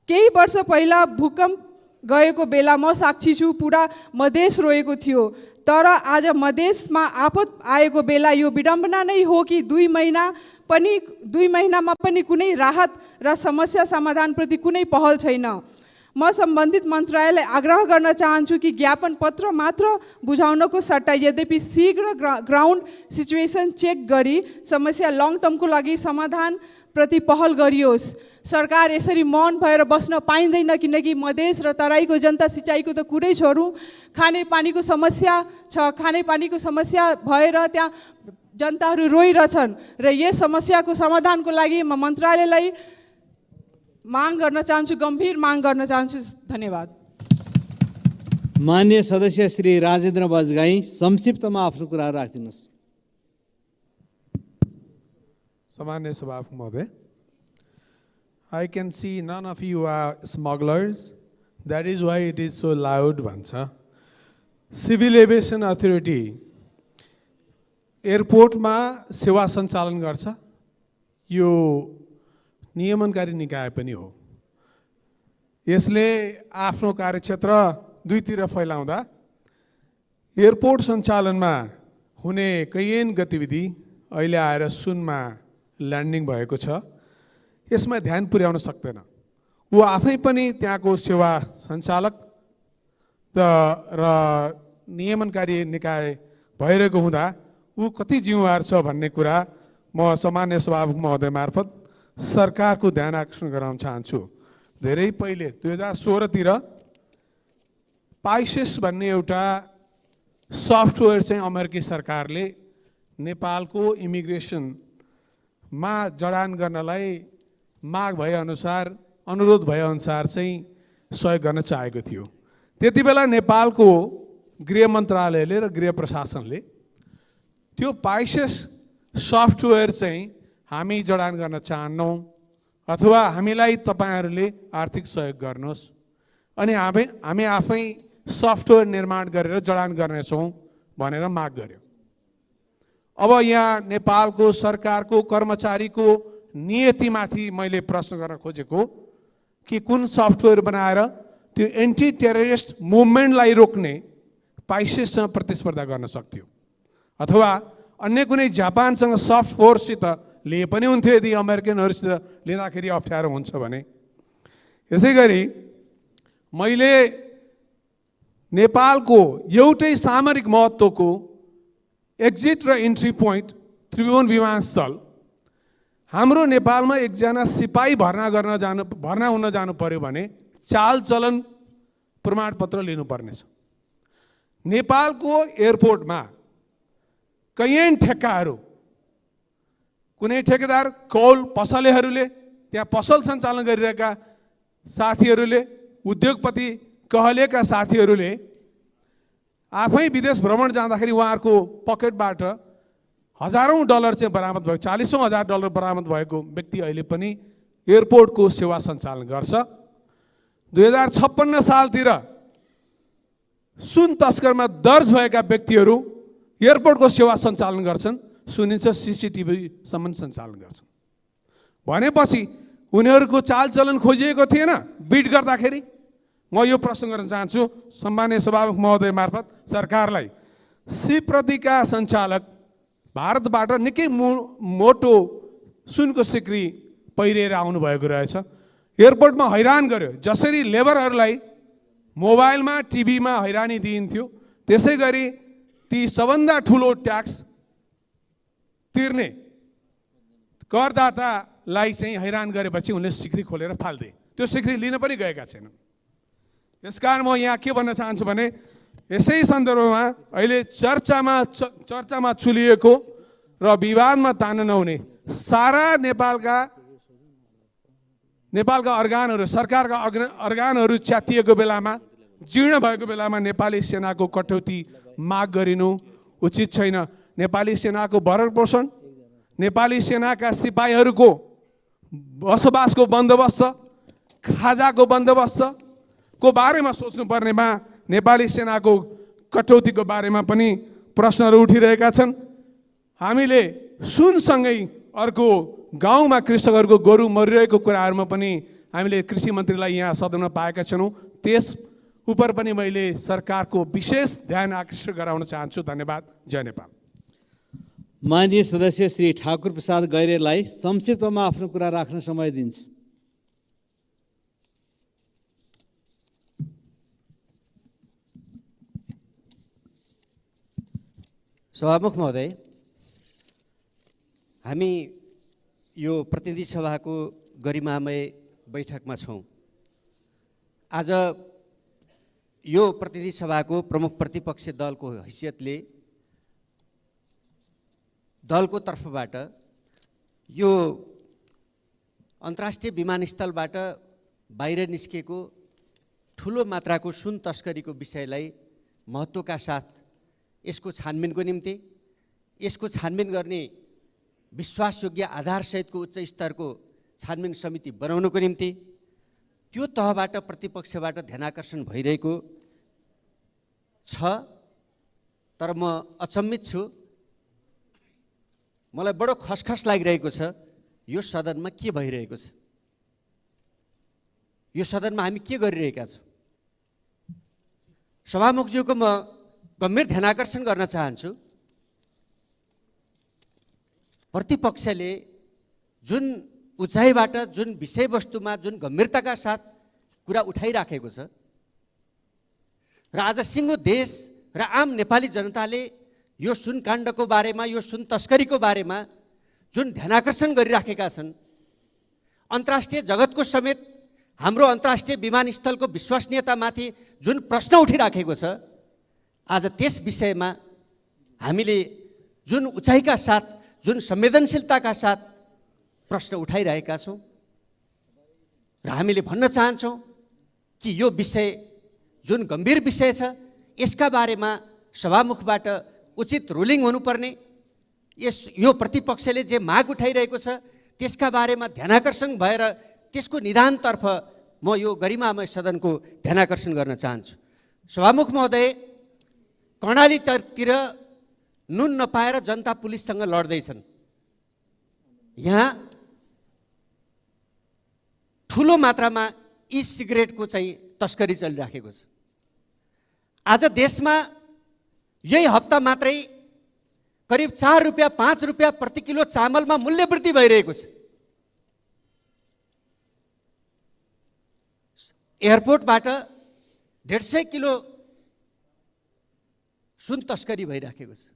केही वर्ष पहिला भूकम्प गएको बेला म साक्षी छु, पुरा मधेस रोएको थियो। तर आज मधेसमा आपत आएको बेला यो विडम्बना नै हो कि 2 महिनामा पनि कुनै राहत र समस्या समाधानप्रति कुनै पहल छैन। म सम्बन्धित मन्त्रालयलाई आग्रह गर्न चाहन्छु कि ज्ञापन पत्र मात्र बुझाउनको सट्टा यद्यपि शीघ्र ग्राउन्ड सिचुएसन चेक गरी समस्या लङ टर्मको लागि समाधान प्रति पहल गरियोस्। सरकार यसरी मौन भएर बस्न पाइँदैन, किनकि मधेस र तराईको जनता सिँचाइको त कुरै छोडौँ, खानेपानीको समस्या छ। खानेपानीको समस्या भएर त्यहाँ जनताहरू रोइरहेछन् र यस समस्याको समाधानको लागि म मन्त्रालयलाई माग गर्न चाहन्छु, गम्भीर माग गर्न चाहन्छु। धन्यवाद। मान्य सदस्य श्री राजेन्द्र बजगाई, संक्षिप्तमा आफ्नो कुरा राखिदिनुहोस्। सामान्य सभामुख महोदय, I can see none of you are smugglers. That is why it is so loud भन्छ। सिभिल एभिएसन अथोरिटी एयरपोर्टमा सेवा सञ्चालन गर्छ, यो नियमनकारी निकाय पनि हो। यसले आफ्नो कार्यक्षेत्र दुईतिर फैलाउँदा एयरपोर्ट सञ्चालनमा हुने कैयन गतिविधि अहिले आएर सुनमा ल्यान्डिङ भएको छ, यसमा ध्यान पुर्याउन सक्दैन। ऊ आफै पनि त्यहाँको सेवा सञ्चालक र नियमनकारी निकाय भइरहेको हुँदा ऊ कति जिम्मेवार छ भन्ने कुरा म सामान्य सभामुख महोदय मार्फत सरकारको ध्यान आकर्षण गराउन चाहन्छु। धेरै पहिले 2016 पाइसेस भन्ने एउटा सफ्टवेयर चाहिँ अमेरिकी सरकारले नेपालको इमिग्रेसनमा जडान गर्नलाई माग भएअनुसार, अनुरोध भएअनुसार चाहिँ सहयोग गर्न चाहेको थियो। त्यति बेला नेपालको गृह मन्त्रालयले र गृह प्रशासनले त्यो पाइसेस सफ्टवेयर चाहिँ हामी जडान गर्न चाहन्नौँ अथवा हामीलाई तपाईँहरूले आर्थिक सहयोग गर्नुहोस्, अनि हामी आफै सफ्टवेयर निर्माण गरेर जडान गर्नेछौँ भनेर माग गर्यो। अब यहाँ नेपालको सरकारको कर्मचारीको नियतिमाथि मैले प्रश्न गर्न खोजेको कि कुन सफ्टवेयर बनाएर त्यो एन्टी टेररिस्ट मुभमेन्टलाई रोक्ने पाइसेससँग प्रतिस्पर्धा गर्न सक्थ्यो, अथवा अन्य कुनै जापानसँग सफ्ट फोर्ससित लिए पनि हुन्थ्यो यदि अमेरिकनहरूसित लिँदाखेरि अप्ठ्यारो हुन्छ भने। यसै गरी मैले नेपालको एउटै सामरिक महत्त्वको एक्जिट र इन्ट्री पोइन्ट त्रिभुवन विमानस्थल, हाम्रो नेपालमा एकजना सिपाही भर्ना हुन जानु पर्यो भने चालचलन प्रमाणपत्र लिनुपर्नेछ। नेपालको एयरपोर्टमा कैयन ठेक्काहरू, कुनै ठेकेदार कौल पसलेहरूले, त्यहाँ पसल सञ्चालन गरिरहेका साथीहरूले, उद्योगपति कहलेका साथीहरूले आफै विदेश भ्रमण जाँदाखेरि उहाँहरूको पकेटबाट हजारौँ डलर चाहिँ बरामद भएको, 40,000 डलर बरामद भएको व्यक्ति अहिले पनि एयरपोर्टको सेवा सञ्चालन गर्छ। 2056 सालतिर सुन तस्करमा दर्ज भएका व्यक्तिहरू एयरपोर्टको सेवा सञ्चालन गर्छन्, सुनिन्छ CCTVसम्म सञ्चालन गर्छन् भनेपछि उनीहरूको चालचलन खोजिएको थिएन बिड गर्दाखेरि। म यो प्रश्न गर्न चाहन्छु सम्माननीय सभामुख महोदय मार्फत सरकारलाई, सीप्रतिका सञ्चालक भारतबाट निकै मोटो सुनको सिक्री पहिरेर आउनुभएको रहेछ, एयरपोर्टमा हैरान गर्यो। जसरी लेबरहरूलाई मोबाइलमा टिभीमा हैरानी दिइन्थ्यो, त्यसै गरी ती सबभन्दा ठुलो ट्याक्स तिर्ने करदातालाई चाहिँ हैरान गरेपछि उनले सिक्री खोलेर फाल्दे, त्यो सिक्री लिन पनि गएका छैनन्। यसकारण म यहाँ के भन्न चाहन्छु भने यसै सन्दर्भमा अहिले चर्चामा चुलिएको र विवादमा तान्न नहुने सारा नेपालका अर्गानहरू, सरकारका अर्गानहरू च्यातिएको बेलामा, जीर्ण भएको बेलामा नेपाली सेनाको कटौती माग गरिनु उचित छैन। नेपाली सेनाको भरण पोषण, नेपाली सेनाका सिपाहीहरूको बसोबासको बन्दोबस्त, खाजाको बन्दोबस्तको बारेमा सोच्नुपर्नेमा नेपाली सेनाको कटौतीको बारेमा पनि प्रश्नहरू उठिरहेका छन्। हामीले सुनसँगै अर्को गाउँमा कृषकहरूको गोरु मरिरहेको कुराहरूमा पनि हामीले कृषि मन्त्रीलाई यहाँ सदनमा पाएका छैनौँ। त्यस उप पनि मैले सरकारको विशेष ध्यान आकर्षित गराउन चाहन्छु। धन्यवाद। जय नेपाल। माननीय सदस्य श्री ठाकुर प्रसाद गैरेलाई संक्षिप्तमा आफ्नो कुरा राख्न समय दिन्छु। सभामुख महोदय, हामी यो प्रतिनिधि सभाको गरिमामय बैठकमा छौँ। आज यो प्रतिनिधि सभाको प्रमुख प्रतिपक्षी दलको हैसियतले दलको तर्फबाट यो अन्तर्राष्ट्रिय विमानस्थलबाट बाहिर निस्केको ठुलो मात्राको सुन तस्करीको विषयलाई महत्त्वका साथ यसको छानबिनको निम्ति, यसको छानबिन गर्ने विश्वासयोग्य आधारसहितको उच्च स्तरको छानबिन समिति बनाउनको निम्ति त्यो तहबाट प्रतिपक्षबाट ध्यानाकर्षण भइरहेको छ। तर म अचम्मित छु, मलाई बडो खसखस लागिरहेको छ यो सदनमा के भइरहेको छ, यो सदनमा हामी के गरिरहेका छौँ। सभामुखज्यूको म गम्भीर ध्यानाकर्षण गर्न चाहन्छु। प्रतिपक्षले जुन उचाइबाट, जुन विषयवस्तुमा, जुन गम्भीरताका साथ कुरा उठाइराखेको छ र आज सिङ्गो देश र आम नेपाली जनताले यो सुन काण्डको बारेमा, यो सुन तस्करीको बारेमा जुन ध्यानाकर्षण गरिराखेका छन्, अन्तर्राष्ट्रिय जगतको समेत हाम्रो अन्तर्राष्ट्रिय विमानस्थलको विश्वसनीयतामाथि जुन प्रश्न उठिराखेको छ, आज त्यस विषयमा हामीले जुन उचाइका साथ, जुन संवेदनशीलताका साथ प्रश्न उठाइरहेका छौँ र हामीले भन्न चाहन्छौँ कि यो विषय जुन गम्भीर विषय छ, यसका बारेमा सभामुखबाट उचित रुलिङ हुनुपर्ने, यो प्रतिपक्षले जे माग उठाइरहेको छ त्यसका बारेमा ध्यानाकर्षण भएर त्यसको निदानतर्फ म यो गरिमामय सदनको ध्यानाकर्षण गर्न चाहन्छु। सभामुख महोदय, कर्णालीतिर नुन नपाएर जनता पुलिससँग लड्दैछन्। यहाँ ठुलो मात्रामा ई सिगरेटको चाहिँ तस्करी चलिराखेको छ। आज देशमा यही हप्ता मात्रै करिब 4 रुपियाँ 5 रुपियाँ प्रति किलो चामलमा मूल्य वृद्धि भइरहेको छ। एयरपोर्टबाट 150 किलो सुन तस्करी भइराखेको छ।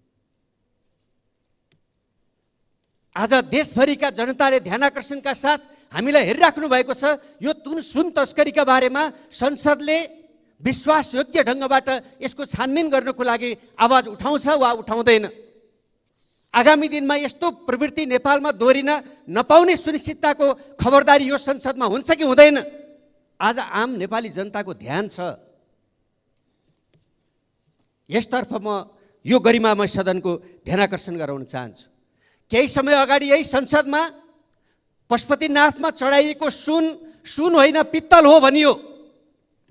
आज देशभरिका जनताले ध्यानाकर्षणका साथ हामीलाई हेरिराख्नु भएको छ। यो सुन तस्करीका बारेमा संसदले विश्वासयोग्य ढङ्गबाट यसको छानबिन गर्नको लागि आवाज उठाउँछ वा उठाउँदैन। आगामी दिनमा यस्तो प्रवृत्ति नेपालमा दोहोरिन नपाउने सुनिश्चितताको खबरदारी यो संसदमा हुन्छ कि हुँदैन, आज आम नेपाली जनताको ध्यान छ। यसतर्फ म यो गरिमामय सदनको ध्यानाकर्षण गराउन चाहन्छु। केही समय अगाडि यही संसदमा पशुपतिनाथमा चढाइएको सुन होइन पित्तल हो भनियो।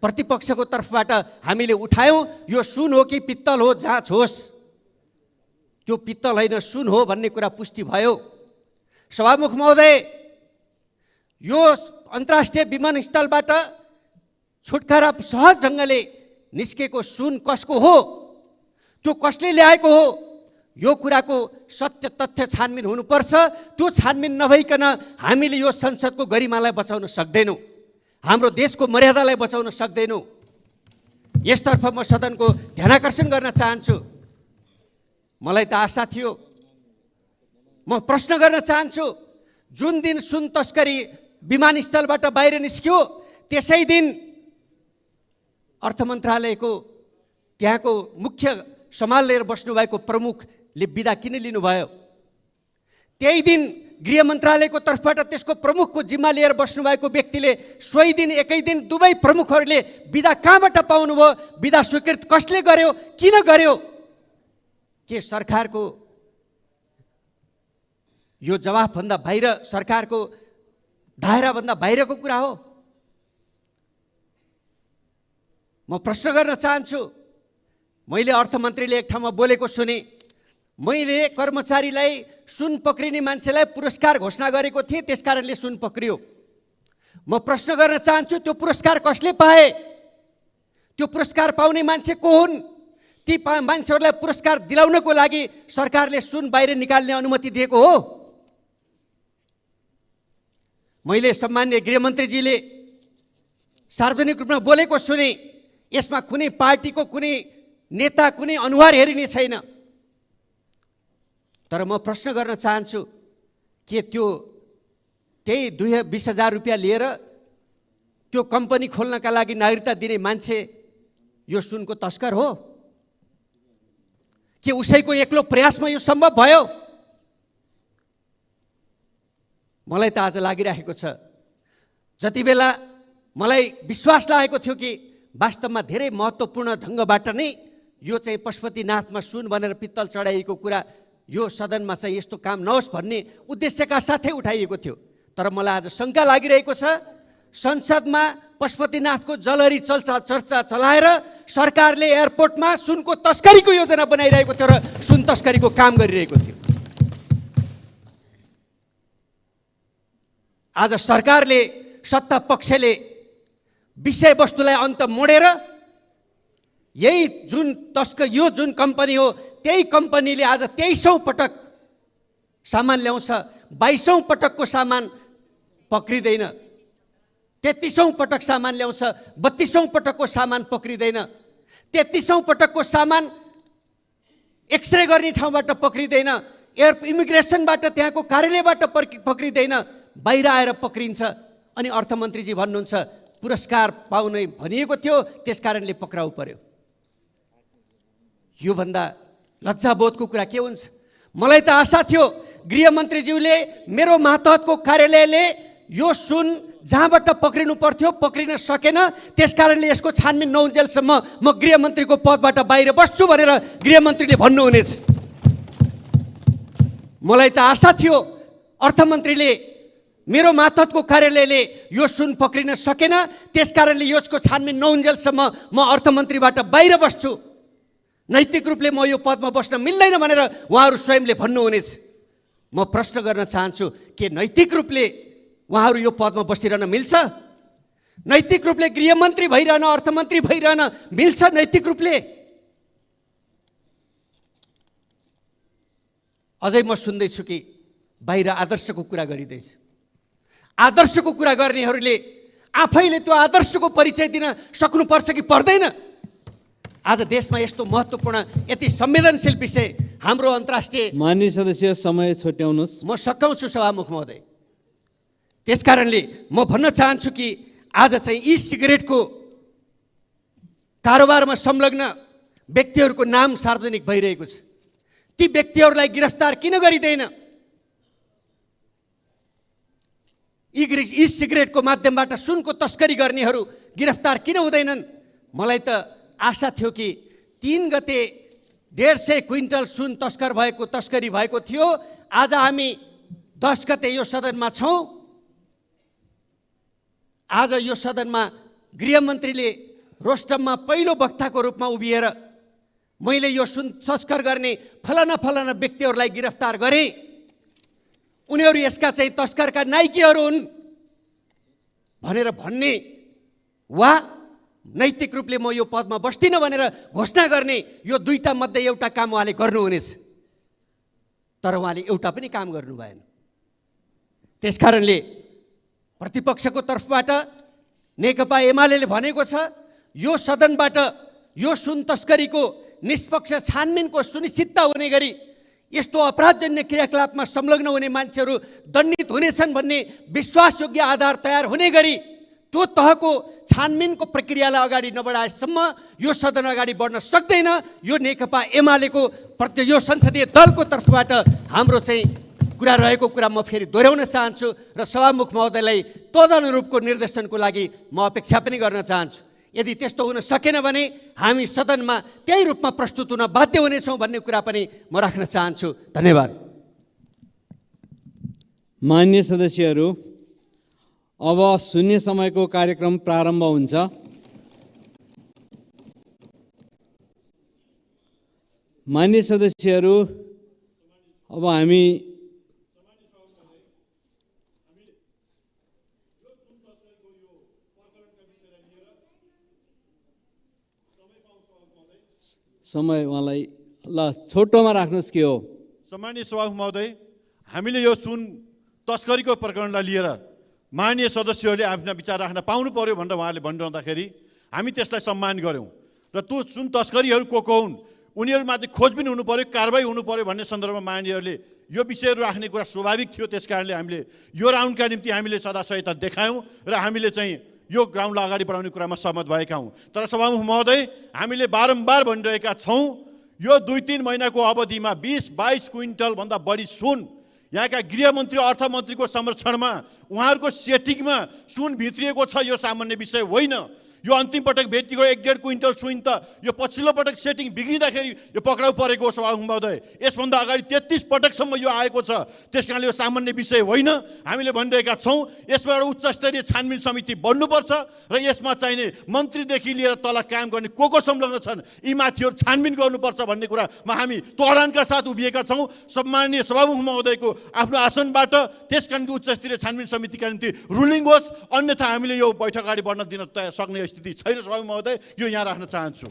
प्रतिपक्षको तर्फबाट हामीले उठायौँ, यो सुन हो कि पित्तल हो, जाँच होस्। त्यो पित्तल होइन सुन हो भन्ने कुरा पुष्टि भयो। सभामुख महोदय, यो अन्तर्राष्ट्रिय विमानस्थलबाट छुटकारा सहज ढङ्गले निस्केको सुन कसको हो, त्यो कसले ल्याएको हो, यो कुराको सत्य तथ्य छानबिन हुनुपर्छ। त्यो छानबिन नभइकन हामीले यो संसदको गरिमालाई बचाउन सक्दैनौँ, हाम्रो देशको मर्यादालाई बचाउन सक्दैनौँ। यसतर्फ म सदनको ध्यानाकर्षण गर्न चाहन्छु। मलाई त आशा थियो म प्रश्न गर्न चाहन्छु, जुन दिन सुन तस्करी विमानस्थलबाट बाहिर निस्क्यो त्यसै दिन अर्थ मन्त्रालयको त्यहाँको मुख्य सम्हालेर बस्नुभएको प्रमुखले बिदा किन लिनुभयो? त्यही दिन गृह मन्त्रालयको तर्फबाट त्यसको प्रमुखको जिम्मा लिएर बस्नुभएको व्यक्तिले सोही दिन एकै दिन दुवै प्रमुखहरूले बिदा कहाँबाट पाउनुभयो? बिदा स्वीकृत कसले गर्यो? किन गर्यो? के सरकारको यो जवाफभन्दा बाहिर, सरकारको दायराभन्दा बाहिरको कुरा हो? म प्रश्न गर्न चाहन्छु। मैले अर्थमन्त्रीले एक ठाउँमा बोलेको सुने, मैले कर्मचारीलाई सुन पक्रिने मान्छेलाई पुरस्कार घोषणा गरेको थिएँ, त्यसकारणले सुन पक्रियो। म प्रश्न गर्न चाहन्छु, त्यो पुरस्कार कसले पाए? त्यो पुरस्कार पाउने मान्छे को हुन्? ती मान्छेहरूलाई पुरस्कार दिलाउनको लागि सरकारले सुन बाहिर निकाल्ने अनुमति दिएको हो? मैले सम्माननीय गृहमन्त्रीजीले सार्वजनिक रूपमा बोलेको सुने, यसमा कुनै पार्टीको कुनै नेता कुनै अनुहार हेरिने छैन। तर म प्रश्न गर्न चाहन्छु, के त्यो त्यही 20,000 रुपियाँ लिएर त्यो कम्पनी खोल्नका लागि नागरिकता दिने मान्छे यो सुनको तस्कर हो? के उसैको एक्लो प्रयासमा यो सम्भव भयो? मलाई त आज लागिरहेको छ, जति बेला मलाई विश्वास लागेको थियो कि वास्तवमा धेरै महत्त्वपूर्ण ढङ्गबाट नै यो चाहिँ पशुपतिनाथमा सुन बनेर पित्तल चढाइएको कुरा यो सदनमा चाहिँ यस्तो काम नहोस् भन्ने उद्देश्यका साथै उठाइएको थियो। तर मलाई आज शङ्का लागिरहेको छ, संसदमा पशुपतिनाथको जलहरी चर्चा चलाएर सरकारले एयरपोर्टमा सुनको तस्करीको योजना बनाइरहेको थियो र सुन तस्करीको काम गरिरहेको थियो। आज सरकारले, सत्ता पक्षले विषयवस्तुलाई अन्त मोडेर यही यो जुन कम्पनी हो त्यही कम्पनीले आज 23औं पटक सामान ल्याउँछ, 22औं पटकको सामान पक्रिँदैन, 33औं पटक सामान ल्याउँछ, 32औं पटकको सामान पक्रिँदैन, 33औं पटकको सामान एक्सरे गर्ने ठाउँबाट पक्रिँदैन, इमिग्रेसनबाट त्यहाँको कार्यालयबाट पक्रिँदैन, बाहिर आएर पक्रिन्छ। अनि अर्थमन्त्रीजी भन्नुहुन्छ पुरस्कार पाउने भनिएको थियो त्यसकारणले पक्राउ पर्यो। योभन्दा लज्जाबोधको कुरा के हुन्छ? मलाई त आशा थियो गृहमन्त्रीज्यूले मेरो मातहतको कार्यालयले यो सुन जहाँबाट पक्रिनु पर्थ्यो पक्रिन सकेन, त्यसकारणले यसको छानबिन नहुन्जेलसम्म म गृहमन्त्रीको पदबाट बाहिर बस्छु भनेर गृहमन्त्रीले भन्नुहुनेछ। मलाई त आशा थियो अर्थमन्त्रीले मेरो मातहतको कार्यालयले यो सुन पक्रिन सकेन, त्यसकारणले यसको छानबिन नहुन्जेलसम्म म अर्थमन्त्रीबाट बाहिर बस्छु, नैतिक रूपले म यो पदमा बस्न मिल्दैन भनेर उहाँहरू स्वयंले भन्नुहुनेछ। म प्रश्न गर्न चाहन्छु, के नैतिक रूपले उहाँहरू यो पदमा बसिरहन मिल्छ? नैतिक रूपले गृहमन्त्री भइरहन, अर्थमन्त्री भइरहन मिल्छ नैतिक रूपले? अझै म सुन्दैछु कि बाहिर आदर्शको कुरा गरिँदैछ। आदर्शको कुरा गर्नेहरूले आफैले त्यो आदर्शको परिचय दिन सक्नुपर्छ कि पर्दैन? आज देशमा यस्तो महत्त्वपूर्ण यति संवेदनशील विषय हाम्रो अन्तर्राष्ट्रिय माननीय सदस्य समय छोट्याउनुहोस्। म सकाउँछु सभामुख महोदय। त्यसकारणले म भन्न चाहन्छु कि आज चाहिँ ई सिगरेटको कारोबारमा संलग्न व्यक्तिहरूको नाम सार्वजनिक भइरहेको छ। ती व्यक्तिहरूलाई गिरफ्तार किन गरिँदैन? ई सिगरेटको माध्यमबाट सुनको तस्करी गर्नेहरू गिरफ्तार किन हुँदैनन्? मलाई त आशा थियो कि 3 गते 150 क्विन्टल सुन तस्करी भएको थियो। आज हामी 10 गते यो सदनमा छौँ। आज यो सदनमा गृहमन्त्रीले रोस्टममा पहिलो वक्ताको रूपमा उभिएर मैले यो सुन तस्कर गर्ने फलाना फलाना व्यक्तिहरूलाई गिरफ्तार गरेँ, उनीहरू यसका चाहिँ तस्करका नाइकेहरू हुन् भनेर भन्ने वा नैतिक रूपले म यो पदमा बस्दिनँ भनेर घोषणा गर्ने, यो दुईटा मध्ये एउटा काम उहाँले गर्नुहुनेछ। तर उहाँले एउटा पनि काम गर्नु भएन। त्यसकारणले प्रतिपक्षको तर्फबाट नेकपा एमाले भनेको छ यो सदनबाट यो सुन तस्करीको निष्पक्ष छानबिनको सुनिश्चितता हुने गरी यस्तो अपराधजन्य क्रियाकलापमा संलग्न हुने मान्छेहरू दण्डित हुनेछन् भन्ने विश्वासयोग्य आधार तयार हुने गरी त्यो तहको छानबिनको प्रक्रियालाई अगाडि नबढाएसम्म यो सदन अगाडि बढ्न सक्दैन। यो नेकपा एमालेको यो संसदीय दलको तर्फबाट हाम्रो चाहिँ कुरा रहेको कुरा म फेरि दोहोऱ्याउन चाहन्छु र सभामुख महोदयलाई तदनुरूपको निर्देशनको लागि म अपेक्षा पनि गर्न चाहन्छु। यदि त्यस्तो हुन सकेन भने हामी सदनमा त्यही रूपमा प्रस्तुत हुन बाध्य हुनेछौँ भन्ने कुरा पनि म राख्न चाहन्छु। धन्यवाद। मान्य सदस्यहरू, अब शून्य समयको कार्यक्रम प्रारम्भ हुन्छ। मान्य सदस्यहरू, अब हामी समय उहाँलाई ल छोटोमा राख्नुहोस् के हो। सम्माननीय सभामुख महोदय, हामीले यो सुन तस्करीको प्रकरणलाई लिएर माननीय सदस्यहरूले आफ्ना विचार राख्न पाउनु पर्यो भनेर उहाँले भनिरहँदाखेरि हामी त्यसलाई सम्मान गऱ्यौँ र त्यो सुन तस्करीहरू को हुन् उनीहरूमाथि खोजबिन हुनु पर्यो, कारबाही हुनु पर्यो भन्ने सन्दर्भमा माननीयहरूले यो विषयहरू राख्ने कुरा स्वाभाविक थियो। त्यस कारणले हामीले यो राउन्डका निम्ति हामीले सदा सहायता देखायौँ र हामीले चाहिँ यो ग्राउन्डलाई अगाडि बढाउने कुरामा सहमत भएका हौँ। तर सभामुख महोदय, हामीले बारम्बार भनिरहेका छौँ यो 2-3 महिनाको अवधिमा 20-22 क्विन्टलभन्दा बढी सुन यहाँका गृहमन्त्री अर्थमन्त्रीको संरक्षणमा उहाँहरूको सेटिङमा सुन भित्रिएको छ। यो सामान्य विषय होइन। यो अन्तिम पटक भेटिएको 1.5 क्विन्टल सुन त यो पछिल्लो पटक सेटिङ बिग्रिँदाखेरि यो पक्राउ परेको हो। सभामुख महोदय, यसभन्दा अगाडि 33 पटकसम्म यो आएको छ। त्यस कारणले यो सामान्य विषय होइन। हामीले भनिरहेका छौँ यसमा एउटा उच्च स्तरीय छानबिन समिति बन्नुपर्छ र यसमा चाहिने मन्त्रीदेखि लिएर तल काम गर्ने को संलग्न छन् यी माथिहरू छानबिन गर्नुपर्छ भन्ने कुरामा हामी तोडानका साथ उभिएका छौँ। सम्माननीय सभामुख महोदयको आफ्नो आसनबाट त्यस कारण उच्च स्तरीय छानबिन समितिका निम्ति रुलिङ होस्, अन्यथा हामीले यो बैठक अगाडि बढ्न दिन सक्ने स्थिति छैन। सभामुख महोदय, यो यहाँ राख्न चाहन्छु।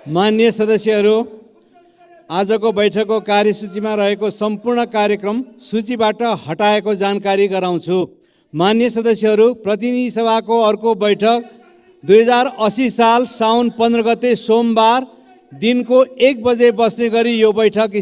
मान्य सदस्यहरू, आजको बैठकको कार्यसूचीमा रहेको सम्पूर्ण कार्यक्रम सूचीबाट हटाएको जानकारी गराउँछु। मान्य सदस्यहरू, प्रतिनिधि सभाको अर्को बैठक 2080 साल साउन 15 गते सोमबार दिनको 1 बजे बस्ने गरी यो बैठक